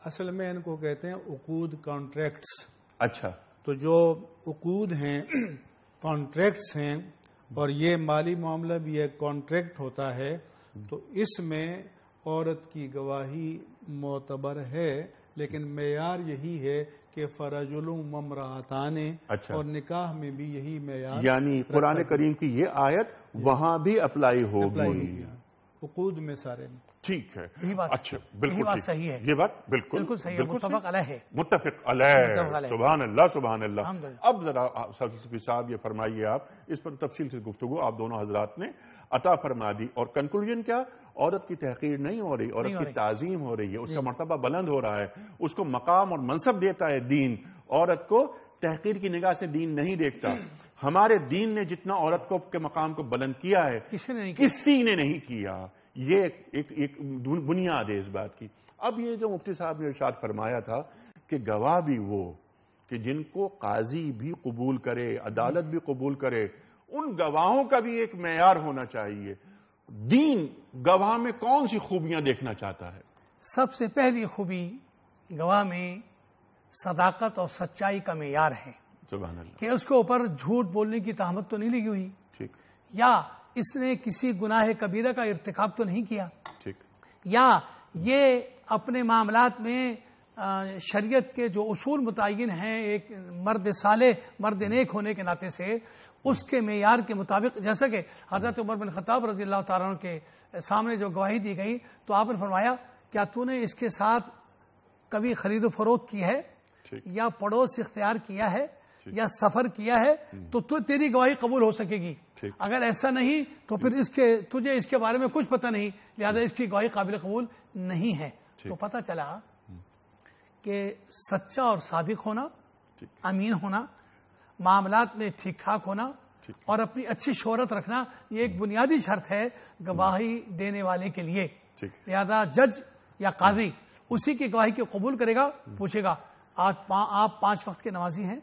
اصل میں ان کو کہتے ہیں عقود، کانٹریکٹس. اچھا. تو جو عقود ہیں، کانٹریکٹس ہیں، اور یہ مالی معاملہ بھی ایک کانٹریکٹ ہوتا ہے، تو اس میں عورت کی گواہی معتبر ہے. لیکن معیار یہی ہے کہ فرجل وامرأتان. اچھا. اور نکاح میں بھی یہی معیار، یعنی قرآن کریم کی یہ آیت وہاں بھی اپلائی ہوگی عقود میں سارے میں. ٹھیک ہے. یہی بات، اچھا، بالکل یہی بات ٹھیک. صحیح ہے. یہ بات بالکل صحیح ہے، متفق علیہ ہے. متفق علیہ. علیہ. سبحان اللہ، سبحان اللہ. الحمدللہ. اب ذرا صاحب یہ فرمائیے، آپ اس پر تفصیل سے گفتگو آپ دونوں حضرات نے عطا فرما دی. اور کنکلوژن کیا؟ عورت کی تحقیر نہیں ہو رہی، عورت کی تعظیم ہو رہی ہے، اس کا مرتبہ بلند ہو رہا ہے، اس کو مقام اور منصب دیتا ہے دین. عورت کو تحقیر کی نگاہ سے دین نہیں دیکھتا. ہمارے دین نے جتنا عورت کو کے مقام کو بلند کیا ہے کسی نے نہیں کیا. یہ ایک بنیاد ہے اس بات کی. اب یہ جو مفتی صاحب نے ارشاد فرمایا تھا کہ گواہ بھی وہ کہ جن کو قاضی بھی قبول کرے، عدالت بھی قبول کرے، ان گواہوں کا بھی ایک معیار ہونا چاہیے. دین گواہ میں کون سی خوبیاں دیکھنا چاہتا ہے؟ سب سے پہلی خوبی گواہ میں صداقت اور سچائی کا معیار ہے. سبحان اللہ. کہ اس کے اوپر جھوٹ بولنے کی تہمت تو نہیں لگی ہوئی، ٹھیک. یا اس نے کسی گناہ کبیرہ کا ارتکاب تو نہیں کیا، ٹھیک. یا یہ اپنے معاملات میں شریعت کے جو اصول متعین ہیں ایک مرد صالح، مرد نیک ہونے کے ناطے سے اس کے معیار کے مطابق، جیسا کہ حضرت عمر بن خطاب رضی اللہ تعالیٰ عنہ کے سامنے جو گواہی دی گئی تو آپ نے فرمایا کیا تو نے اس کے ساتھ کبھی خرید و فروخت کی ہے یا پڑوس اختیار کیا ہے یا سفر کیا ہے تو تیری گواہی قبول ہو سکے گی. اگر ایسا نہیں تو پھر تجھے اس کے بارے میں کچھ پتہ نہیں، لہذا اس کی گواہی قابل قبول نہیں ہے. تو پتہ چلا کہ سچا اور صادق ہونا، امین ہونا، معاملات میں ٹھیک ٹھاک ہونا اور اپنی اچھی شہرت رکھنا، یہ ایک بنیادی شرط ہے گواہی دینے والے کے لیے. لہذا جج یا قاضی اسی کی گواہی کو قبول کرے گا. پوچھے گا آپ 5 وقت کے نمازی ہیں،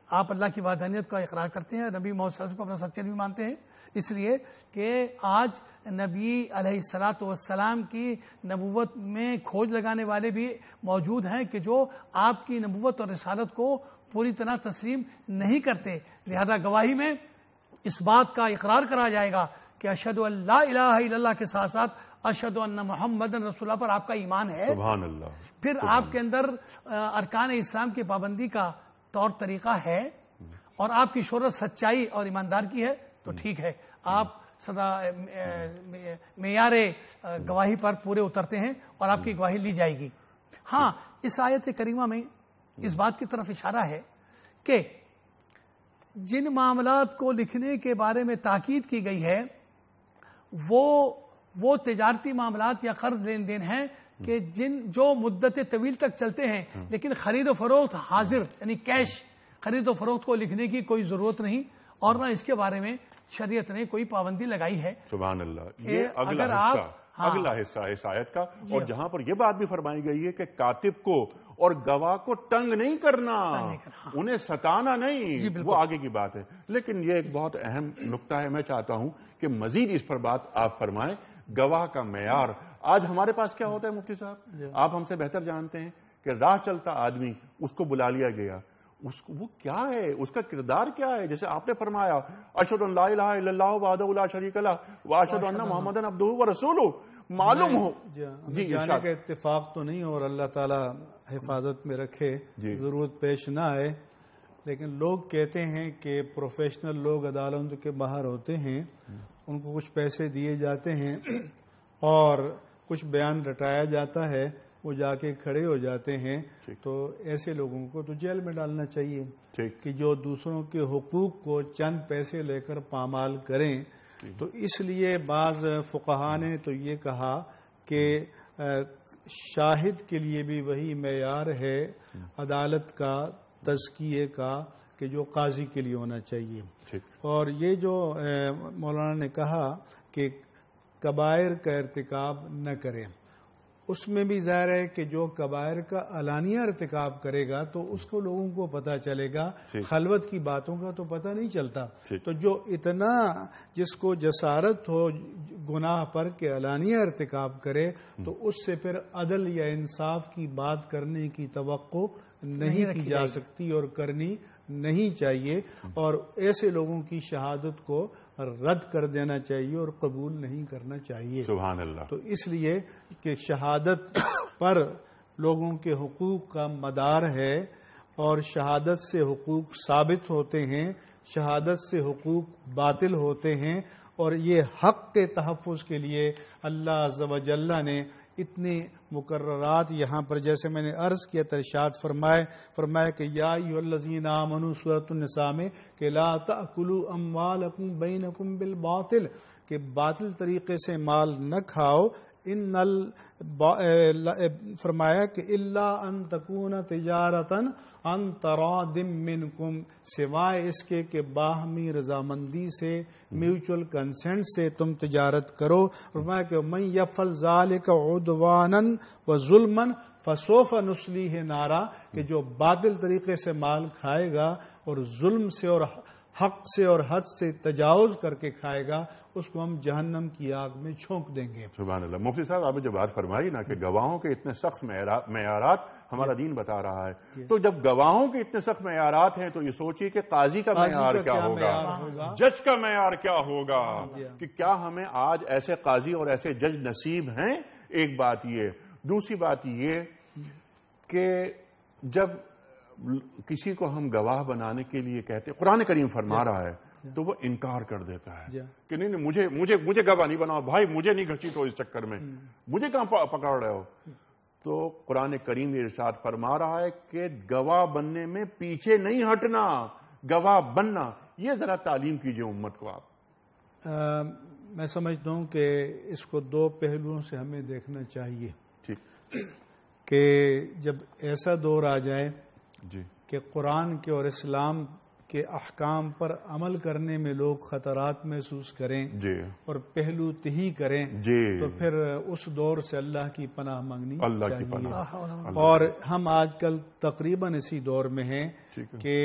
آپ اللہ کی وحدانیت کا اقرار کرتے ہیں، نبی محمد صلی اللہ علیہ وسلم کو اپنا سچا نبی مانتے ہیں، اس لیے کہ آج نبی علیہ الصلاۃ والسلام کی نبوت میں کھوج لگانے والے بھی موجود ہیں کہ جو آپ کی نبوت اور رسالت کو پوری طرح تسلیم نہیں کرتے. لہذا گواہی میں اس بات کا اقرار کرا جائے گا کہ اشہد ان لا الہ الا اللہ کے ساتھ ساتھ اشہد ان محمد رسول اللہ پر آپ کا ایمان ہے. سبحان اللہ. پھر آپ کے اندر ارکان اسلام کی پابندی کا طور طریقہ ہے اور آپ کی شہرت سچائی اور ایماندار کی ہے تو ٹھیک ہے، آپ سدا معیار گواہی پر پورے اترتے ہیں اور آپ کی گواہی لی جائے گی. ہاں اس آیت کریمہ میں اس بات کی طرف اشارہ ہے کہ جن معاملات کو لکھنے کے بارے میں تاکید کی گئی ہے وہ تجارتی معاملات یا قرض لین دین ہیں کہ جو مدت طویل تک چلتے ہیں، لیکن خرید و فروخت حاضر یعنی کیش خرید و فروخت کو لکھنے کی کوئی ضرورت نہیں، اور نہ اس کے بارے میں شریعت نے کوئی پابندی لگائی ہے۔ سبحان اللہ، یہ اگلا حصہ ہے اس آیت کا، اور جہاں پر یہ بات بھی فرمائی گئی ہے کہ کاتب کو اور گواہ کو تنگ نہیں کرنا، انہیں ستانا نہیں، وہ آگے کی بات ہے۔ لیکن یہ ایک بہت اہم نقطہ ہے، میں چاہتا ہوں کہ مزید اس پر بات آپ فرمائیں۔ گواہ کا معیار آج ہمارے پاس کیا ہوتا ہے مفتی صاحب؟ آپ ہم سے بہتر جانتے ہیں کہ راہ چلتا آدمی، اس کو بلا لیا گیا، وہ کیا ہے، اس کا کردار کیا ہے؟ جیسے آپ نے فرمایا اشہد ان لا الہ الا اللہ وحدہ لا شریک لہ واشہد ان محمدا عبدہ ورسولہ، معلوم ہو جی جانے کا اتفاق تو نہیں، اور اللہ تعالی حفاظت میں رکھے، ضرورت پیش نہ آئے، لیکن لوگ کہتے ہیں کہ پروفیشنل لوگ عدالتوں کے باہر ہوتے ہیں، ان کو کچھ پیسے دیے جاتے ہیں اور کچھ بیان رٹایا جاتا ہے، وہ جا کے کھڑے ہو جاتے ہیں، تو ایسے لوگوں کو تو جیل میں ڈالنا چاہیے کہ جو دوسروں کے حقوق کو چند پیسے لے کر پامال کریں۔ تو اس لیے بعض فقہا نے تو یہ کہا کہ شاہد کے لیے بھی وہی معیار ہے عدالت کا، تزکیے کا، کہ جو قاضی کے لیے ہونا چاہیے۔ اور یہ جو مولانا نے کہا کہ کبائر کا ارتکاب نہ کریں، اس میں بھی ظاہر ہے کہ جو کبائر کا علانیہ ارتکاب کرے گا تو اس کو لوگوں کو پتہ چلے گا، خلوت کی باتوں کا تو پتہ نہیں چلتا۔ تو جو اتنا جس کو جسارت ہو گناہ پر کہ علانیہ ارتکاب کرے، تو اس سے پھر عدل یا انصاف کی بات کرنے کی توقع نہیں کی جا سکتی اور کرنی نہیں چاہیے، اور ایسے لوگوں کی شہادت کو رد کر دینا چاہیے اور قبول نہیں کرنا چاہیے۔ سبحان اللہ۔ تو اس لیے کہ شہادت پر لوگوں کے حقوق کا مدار ہے، اور شہادت سے حقوق ثابت ہوتے ہیں، شہادت سے حقوق باطل ہوتے ہیں، اور یہ حق کے تحفظ کے لیے اللہ عز و جل نے اتنے مقررات یہاں پر، جیسے میں نے عرض کیا، ارشاد فرمائے کہ یا ایھا الذین آمنوا سورۃ النساء میں کہ لا تأکلوا اموالکم بینکم بالباطل، کہ باطل طریقے سے مال نہ کھاؤ، فرمایا کہ الا ان تکون تجارتا عن تراض منکم، سوائے اس کے کہ باہمی رضامندی سے، میوچل کنسنٹ سے تم تجارت کرو۔ فرمایا کہ من یفعل ذلک عدوانا وظلما فسوف نصلیہ نارا، کہ جو باطل طریقے سے مال کھائے گا اور ظلم سے اور حق سے اور حد سے تجاوز کر کے کھائے گا، اس کو ہم جہنم کی آگ میں چھونک دیں گے۔ سبحان اللہ۔ مفتی صاحب، آپ نے جو بات فرمائی نا کہ گواہوں کے اتنے سخت معیارات ہمارا دین بتا رہا ہے، تو جب گواہوں کے اتنے سخت معیارات ہیں تو یہ سوچیے کہ قاضی کا معیار کیا ہوگا، جج کا معیار کیا ہوگا، کہ کیا ہمیں آج ایسے قاضی اور ایسے جج نصیب ہیں؟ ایک بات یہ۔ دوسری بات یہ کہ جب کسی کو ہم گواہ بنانے کے لیے کہتے، قرآن کریم فرما رہا ہے تو وہ انکار کر دیتا ہے کہ نہیں مجھے گواہ نہیں بناؤ بھائی، مجھے نہیں گھسیٹو اس چکر میں، مجھے کہاں پکڑ رہے ہو۔ تو قرآن کریم یہ ارشاد فرما رہا ہے کہ گواہ بننے میں پیچھے نہیں ہٹنا، گواہ بننا۔ یہ ذرا تعلیم کیجئے امت کو آپ۔ میں سمجھتا ہوں کہ اس کو دو پہلوؤں سے ہمیں دیکھنا چاہیے کہ جب ایسا دور آ جائے کہ قرآن کے اور اسلام کے احکام پر عمل کرنے میں لوگ خطرات محسوس کریں اور پہلو تہی کریں، تو پھر اس دور سے اللہ کی پناہ مانگنی چاہیے۔ اور ہم آج کل تقریباً اسی دور میں ہیں کہ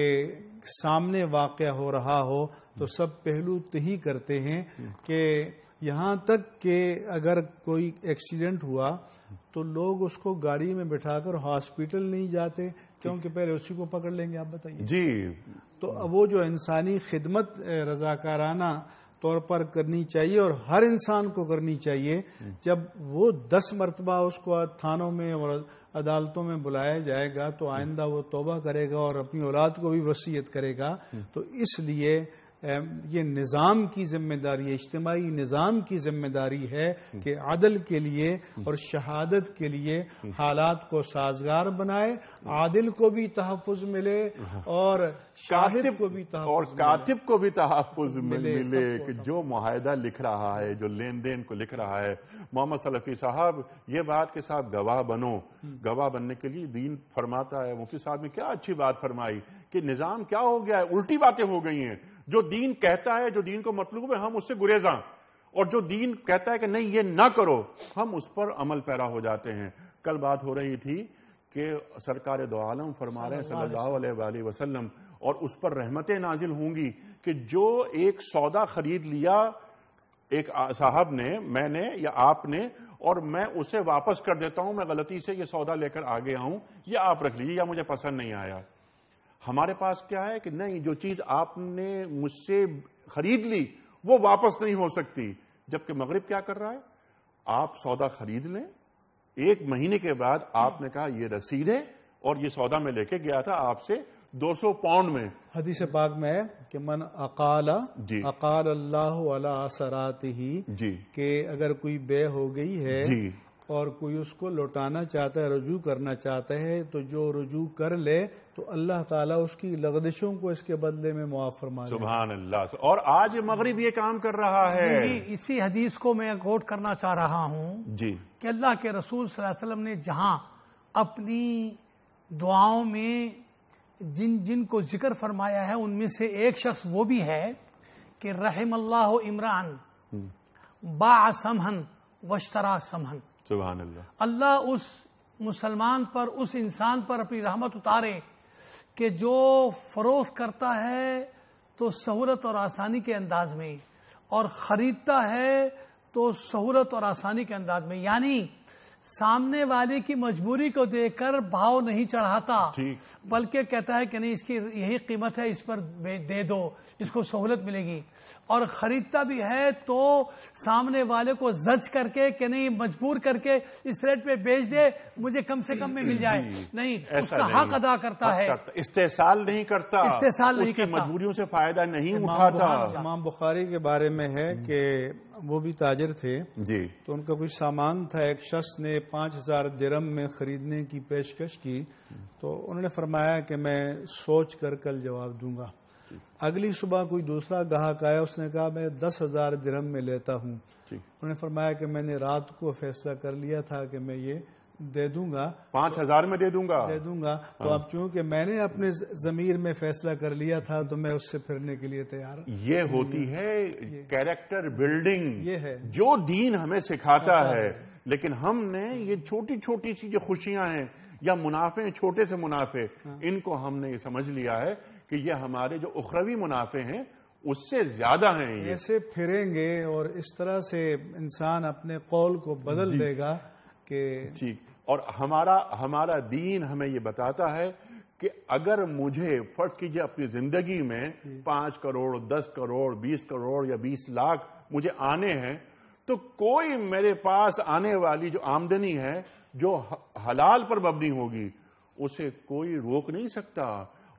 سامنے واقع ہو رہا ہو تو سب پہلو تہی کرتے ہیں، کہ یہاں تک کہ اگر کوئی ایکسیڈنٹ ہوا تو لوگ اس کو گاڑی میں بٹھا کر ہاسپٹل نہیں جاتے، کیونکہ پہلے اسی کو پکڑ لیں گے۔ آپ بتائیے۔ تو وہ جو انسانی خدمت رضاکارانہ طور پر کرنی چاہیے اور ہر انسان کو کرنی چاہیے، جب وہ 10 مرتبہ اس کو تھانوں میں اور عدالتوں میں بلایا جائے گا تو آئندہ وہ توبہ کرے گا اور اپنی اولاد کو بھی وصیت کرے گا۔ تو اس لیے یہ نظام کی ذمہ داری ہے، اجتماعی نظام کی ذمہ داری ہے کہ عدل کے لیے اور شہادت کے لیے حالات کو سازگار بنائے، عادل کو بھی تحفظ ملے اور شاہد کو بھی تحفظ اور ملے، کاتب کو بھی تحفظ ملے سب کو کہ جو معاہدہ لکھ رہا ہے، جو لین دین کو لکھ رہا ہے۔ محمد سلفی صاحب یہ بات کے ساتھ گواہ بنو، گواہ بننے کے لیے دین فرماتا ہے۔ مفتی صاحب نے کیا اچھی بات فرمائی کہ نظام کیا ہو گیا ہے، الٹی باتیں ہو گئی ہیں۔ جو دین کہتا ہے، جو دین کو مطلوب ہے، ہم اس سے گریزاں، اور جو دین کہتا ہے کہ نہیں یہ نہ کرو، ہم اس پر عمل پیرا ہو جاتے ہیں۔ کل بات ہو رہی تھی کہ سرکار دو عالم فرما رہے ہیں صلی اللہ علیہ وآلہ وسلم، اور اس پر رحمتیں نازل ہوں گی کہ جو ایک سودا خرید لیا ایک صاحب نے، میں نے یا آپ نے، اور میں اسے واپس کر دیتا ہوں، میں غلطی سے یہ سودا لے کر آ گیا ہوں، یہ آپ رکھ لیجیے یا مجھے پسند نہیں آیا۔ ہمارے پاس کیا ہے کہ نہیں، جو چیز آپ نے مجھ سے خرید لی وہ واپس نہیں ہو سکتی، جبکہ مغرب کیا کر رہا ہے؟ آپ سودا خرید لیں، 1 مہینے کے بعد آپ نے کہا یہ رسید ہے اور یہ سودا میں لے کے گیا تھا آپ سے 200 پاؤنڈ میں۔ حدیث پاک میں ہے کہ من اقال جی اقال اللہ علی اثراتہ، جی کہ اگر کوئی بے ہو گئی ہے جی اور کوئی اس کو لوٹانا چاہتا ہے، رجوع کرنا چاہتا ہے، تو جو رجوع کر لے تو اللہ تعالیٰ اس کی لغزشوں کو اس کے بدلے میں معاف فرما دے۔ سبحان اللہ۔ اور آج مغرب یہ کام کر رہا ہے۔ اسی حدیث کو میں کوٹ کرنا چاہ رہا ہوں جی کہ اللہ کے رسول صلی اللہ علیہ وسلم نے جہاں اپنی دعاؤں میں جن جن کو ذکر فرمایا ہے، ان میں سے ایک شخص وہ بھی ہے کہ رحم اللہ عمران باع سمحن واشترا سمحن، سبحان اللہ۔ اللہ اس مسلمان پر، اس انسان پر اپنی رحمت اتارے کہ جو فروخت کرتا ہے تو سہولت اور آسانی کے انداز میں، اور خریدتا ہے تو سہولت اور آسانی کے انداز میں، یعنی سامنے والے کی مجبوری کو دیکھ کر بھاؤ نہیں چڑھاتا، بلکہ کہتا ہے کہ نہیں اس کی یہی قیمت ہے، اس پر دے دو، اس کو سہولت ملے گی۔ اور خریدتا بھی ہے تو سامنے والے کو زج کر کے کہ نہیں مجبور کر کے اس ریٹ پہ بیچ دے، مجھے کم سے کم میں مل جائے، نہیں، اس کا حق ادا کرتا ہے، استحصال نہیں کرتا، استحصال نہیں اس کی کرتا، مجبوریوں سے فائدہ نہیں اٹھاتا۔ امام بخاری کے بارے میں ہے کہ وہ بھی تاجر تھے، جی تو ان کا کچھ سامان تھا، ایک شخص نے 5000 درہم میں خریدنے کی پیشکش کی، تو انہوں نے فرمایا کہ میں سوچ کر کل جواب دوں گا۔ اگلی صبح کوئی دوسرا گاہک آیا، اس نے کہا میں 10,000 درہم میں لیتا ہوں۔ انہوں نے فرمایا کہ میں نے رات کو فیصلہ کر لیا تھا کہ میں یہ دے دوں گا، 5,000 میں دے دوں گا۔ تو اب چونکہ میں نے اپنے ضمیر میں فیصلہ کر لیا تھا تو میں اس سے پھرنے کے لیے تیار ہوں۔ یہ ہوتی ہے کیریکٹر بلڈنگ، یہ ہے جو دین ہمیں سکھاتا ہے، لیکن ہم نے یہ چھوٹی چھوٹی سی جو خوشیاں ہیں یا منافع، چھوٹے سے منافع، ان کو ہم نے یہ سمجھ لیا ہے کہ یہ ہمارے جو اخروی منافع ہیں اس سے زیادہ ہیں۔ یہ ایسے پھریں گے اور اس طرح سے انسان اپنے قول کو بدل دے گا کہ ٹھیک۔ اور ہمارا دین ہمیں یہ بتاتا ہے کہ اگر مجھے فرض کیجئے اپنی زندگی میں 5 کروڑ 10 کروڑ 20 کروڑ یا 20 لاکھ مجھے آنے ہیں، تو کوئی میرے پاس آنے والی جو آمدنی ہے جو حلال پر مبنی ہوگی اسے کوئی روک نہیں سکتا۔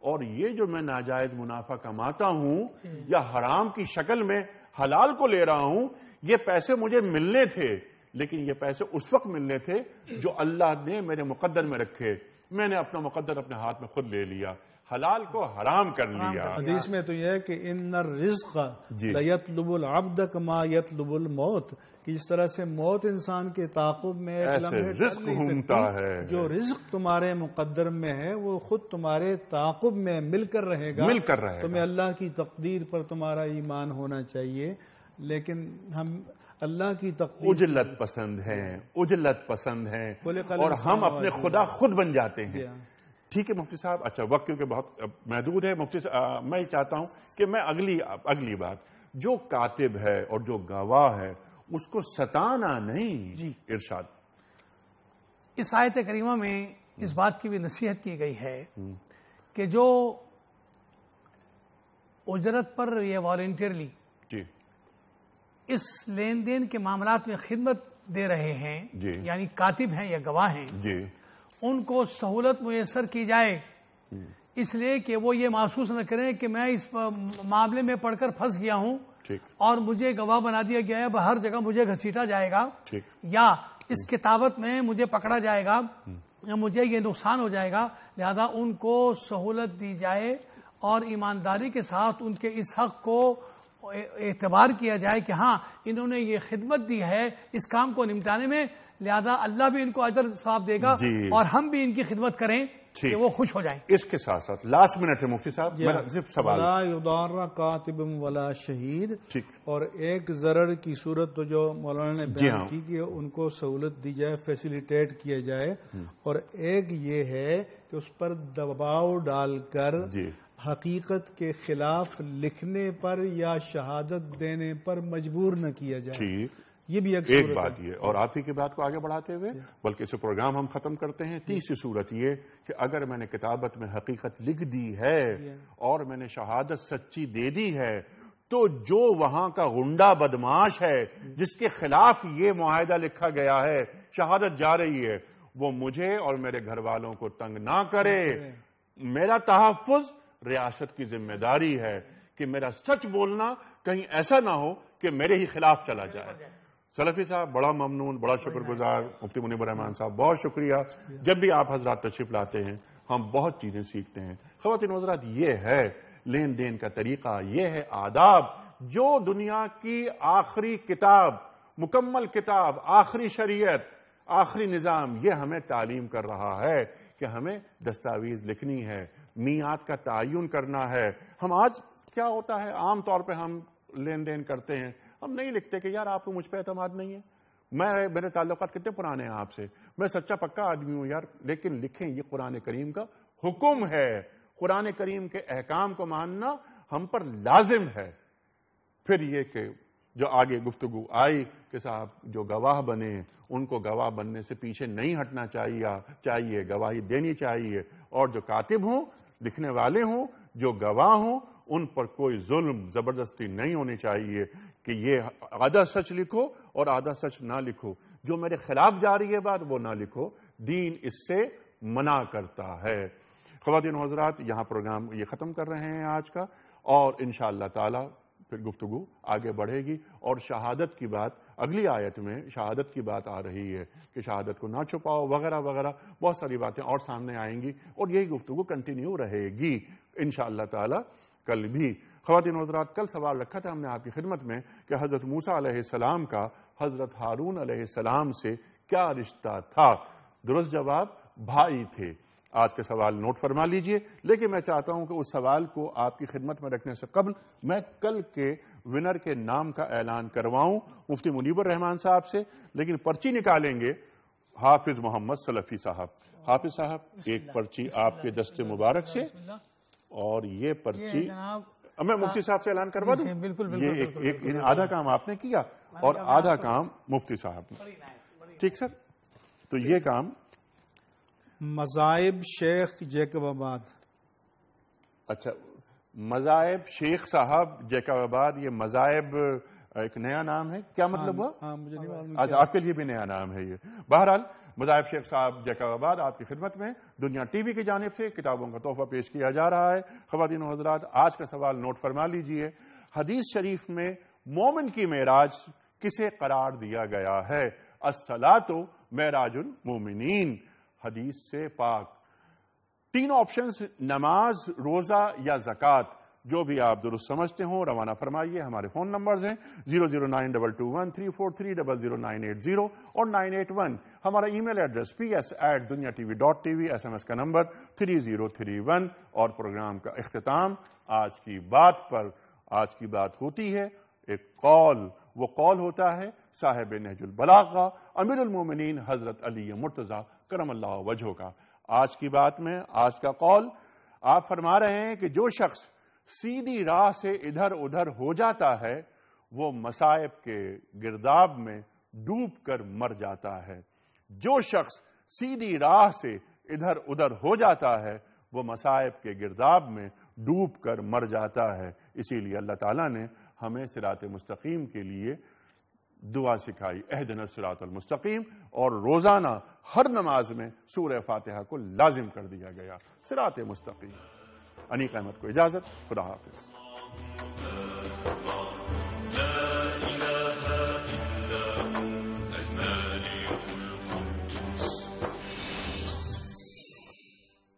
اور یہ جو میں ناجائز منافع کماتا ہوں یا حرام کی شکل میں حلال کو لے رہا ہوں، یہ پیسے مجھے ملنے تھے، لیکن یہ پیسے اس وقت ملنے تھے جو اللہ نے میرے مقدر میں رکھے، میں نے اپنا مقدر اپنے ہاتھ میں خود لے لیا، حلال کو حرام کر لیا۔ حدیث میں تو یہ ہے کہ ان الرزق لیطلب العبد کما یطلب الموت، کہ جس طرح سے موت انسان کے تعاقب میں ایک لمحے رزق گھومتا ہے، جو رزق تمہارے مقدر میں ہے وہ خود تمہارے تعاقب میں مل کر رہے گا۔ تمہیں اللہ کی تقدیر پر تمہارا ایمان ہونا چاہیے، لیکن ہم اللہ کی تقدیر اجلت پسند ہیں اور ہم اپنے خدا خود بن جاتے ہیں۔ ٹھیک ہے مفتی صاحب، اچھا وقت کیونکہ بہت محدود ہے، مفتی صاحب میں چاہتا ہوں کہ میں اگلی بات، جو کاتب ہے اور جو گواہ ہے اس کو ستانا نہیں، ارشاد۔ اس آیت کریمہ میں اس بات کی بھی نصیحت کی گئی ہے کہ جو اجرت پر یا والنٹیرلی اس لین دین کے معاملات میں خدمت دے رہے ہیں، یعنی کاتب ہیں یا گواہ ہیں، ان کو سہولت میسر کی جائے اس لیے کہ وہ یہ محسوس نہ کریں کہ میں اس معاملے میں پڑھ کر پھنس گیا ہوں اور مجھے گواہ بنا دیا گیا ہے، ہر جگہ مجھے گھسیٹا جائے گا، یا اس کتابت میں مجھے پکڑا جائے گا، یا مجھے یہ نقصان ہو جائے گا. لہذا ان کو سہولت دی جائے اور ایمانداری کے ساتھ ان کے اس حق کو اعتبار کیا جائے کہ ہاں انہوں نے یہ خدمت دی ہے اس کام کو نمٹانے میں، لہذا اللہ بھی ان کو اجر ثواب دے گا اور ہم بھی ان کی خدمت کریں کہ وہ خوش ہو جائیں. اس کے ساتھ ساتھ لاسٹ منٹ ہے مفتی صاحب، میرا صرف سوال. لا یضار کاتب ولا شہید، اور ایک ضرر کی صورت تو جو مولانا نے بیان کی کہ ان کو سہولت دی جائے، فیسیلیٹیٹ کیا جائے، اور ایک یہ ہے کہ اس پر دباؤ ڈال کر حقیقت کے خلاف لکھنے پر یا شہادت دینے پر مجبور نہ کیا جائے. یہ بھی ایک بات یہ، اور آپ ہی کی بات کو آگے بڑھاتے ہوئے بلکہ اسے پروگرام ہم ختم کرتے ہیں. تیسری صورت یہ کہ اگر میں نے کتابت میں حقیقت لکھ دی ہے اور میں نے شہادت سچی دے دی ہے، تو جو وہاں کا غنڈہ بدماش ہے جس کے خلاف یہ معاہدہ لکھا گیا ہے، شہادت جا رہی ہے، وہ مجھے اور میرے گھر والوں کو تنگ نہ کرے. میرا تحفظ ریاست کی ذمہ داری ہے کہ میرا سچ بولنا کہیں ایسا نہ ہو کہ میرے ہی خلاف چلا جائے. سلفی صاحب بڑا ممنون، بڑا شکر گزار. مفتی منیب الرحمان صاحب بہت شکریہ. جب بھی آپ حضرات تشریف لاتے ہیں ہم بہت چیزیں سیکھتے ہیں. خواتین و حضرات، یہ ہے لین دین کا طریقہ، یہ ہے آداب جو دنیا کی آخری کتاب، مکمل کتاب، آخری شریعت، آخری نظام یہ ہمیں تعلیم کر رہا ہے کہ ہمیں دستاویز لکھنی ہے، میعاد کا تعین کرنا ہے. ہم آج کیا ہوتا ہے، عام طور پہ ہم لین دین کرتے ہیں، ہم نہیں لکھتے کہ یار آپ کو مجھ پہ اعتماد نہیں ہے، میرے تعلقات کتنے پرانے ہیں آپ سے، میں سچا پکا آدمی ہوں یار. لیکن لکھیں، یہ قرآن کریم کا حکم ہے، قرآن کریم کے احکام کو ماننا ہم پر لازم ہے. پھر یہ کہ جو آگے گفتگو آئی کہ صاحب جو گواہ بنے ان کو گواہ بننے سے پیچھے نہیں ہٹنا چاہیے، گواہی دینی چاہیے، اور جو کاتب ہوں، لکھنے والے ہوں، جو گواہ ہوں، ان پر کوئی ظلم زبردستی نہیں ہونی چاہیے کہ یہ آدھا سچ لکھو اور آدھا سچ نہ لکھو. جو میرے خلاف جا رہی ہے بات وہ نہ لکھو، دین اس سے منع کرتا ہے. خواتین و حضرات، یہاں پروگرام یہ ختم کر رہے ہیں آج کا، اور انشاءاللہ تعالی پھر گفتگو آگے بڑھے گی. اور شہادت کی بات اگلی آیت میں شہادت کی بات آ رہی ہے کہ شہادت کو نہ چھپاؤ وغیرہ وغیرہ، بہت ساری باتیں اور سامنے آئیں گی اور یہی گفتگو کنٹینیو رہے گی انشاءاللہ تعالی کل بھی. خواتین و حضرات، کل سوال رکھا تھا ہم نے آپ کی خدمت میں کہ حضرت موسیٰ علیہ السلام کا حضرت ہارون علیہ السلام سے کیا رشتہ تھا؟ درست جواب بھائی تھے. آج کے سوال نوٹ فرما لیجئے. لیکن میں چاہتا ہوں کہ اس سوال کو آپ کی خدمت میں رکھنے سے قبل میں کل کے ونر کے نام کا اعلان کرواؤں مفتی منیب الرحمان صاحب سے. لیکن پرچی نکالیں گے حافظ محمد سلفی صاحب. حافظ صاحب ایک پرچی آپ کے دست مبارک سے، اور یہ پرچی میں مفتی صاحب سے اعلان کروا دوں. یہ آدھا کام آپ نے کیا اور آدھا کام مفتی صاحب نے. ٹھیک سر؟ تو یہ کام مذاہب شیخ جیکب آباد. اچھا، مذاہب شیخ صاحب جیکب آباد. یہ مذاہب ایک نیا نام ہے، کیا مطلب ہوا؟ مجھے نہیں معلوم. اچھا، آپ کے لیے بھی نیا نام ہے یہ. بہرحال مذاہب شیخ صاحب جیکب آباد آپ کی خدمت میں دنیا ٹی وی کی جانب سے کتابوں کا تحفہ پیش کیا جا رہا ہے. خواتین و حضرات، آج کا سوال نوٹ فرما لیجئے. حدیث شریف میں مومن کی معراج کسے قرار دیا گیا ہے؟ الصلاۃ معراج المومنین. حدیث سے پاک. تین آپشنز، نماز، روزہ یا زکوٰۃ، جو بھی آپ درست سمجھتے ہوں روانہ فرمائیے. ہمارے فون نمبرز ہیں 009221343000980 اور 981. ہمارا ای میل ایڈریس ps@dunyatv.tv. SMS کا نمبر 3031. اور پروگرام کا اختتام آج کی بات پر. آج کی بات ہوتی ہے ایک قول. وہ قول ہوتا ہے صاحب نہج البلاغہ امیر المومنین حضرت علی مرتضیٰ کرم اللہ وجہہ کا. آج کی بات میں آج کا قول آپ فرما رہے ہیں کہ جو شخص سیدھی راہ سے ادھر ادھر ہو جاتا ہے وہ مصائب کے گرداب میں ڈوب کر مر جاتا ہے. جو شخص سیدھی راہ سے ادھر ادھر ہو جاتا ہے وہ مصائب کے گرداب میں ڈوب کر مر جاتا ہے. اسی لیے اللہ تعالیٰ نے ہمیں صراط مستقیم کے لیے دعا سکھائی، اہدنا الصراط المستقیم، اور روزانہ ہر نماز میں سورہ فاتحہ کو لازم کر دیا گیا. صراط مستقیم. انیق احمد کو اجازت. خدا حافظ.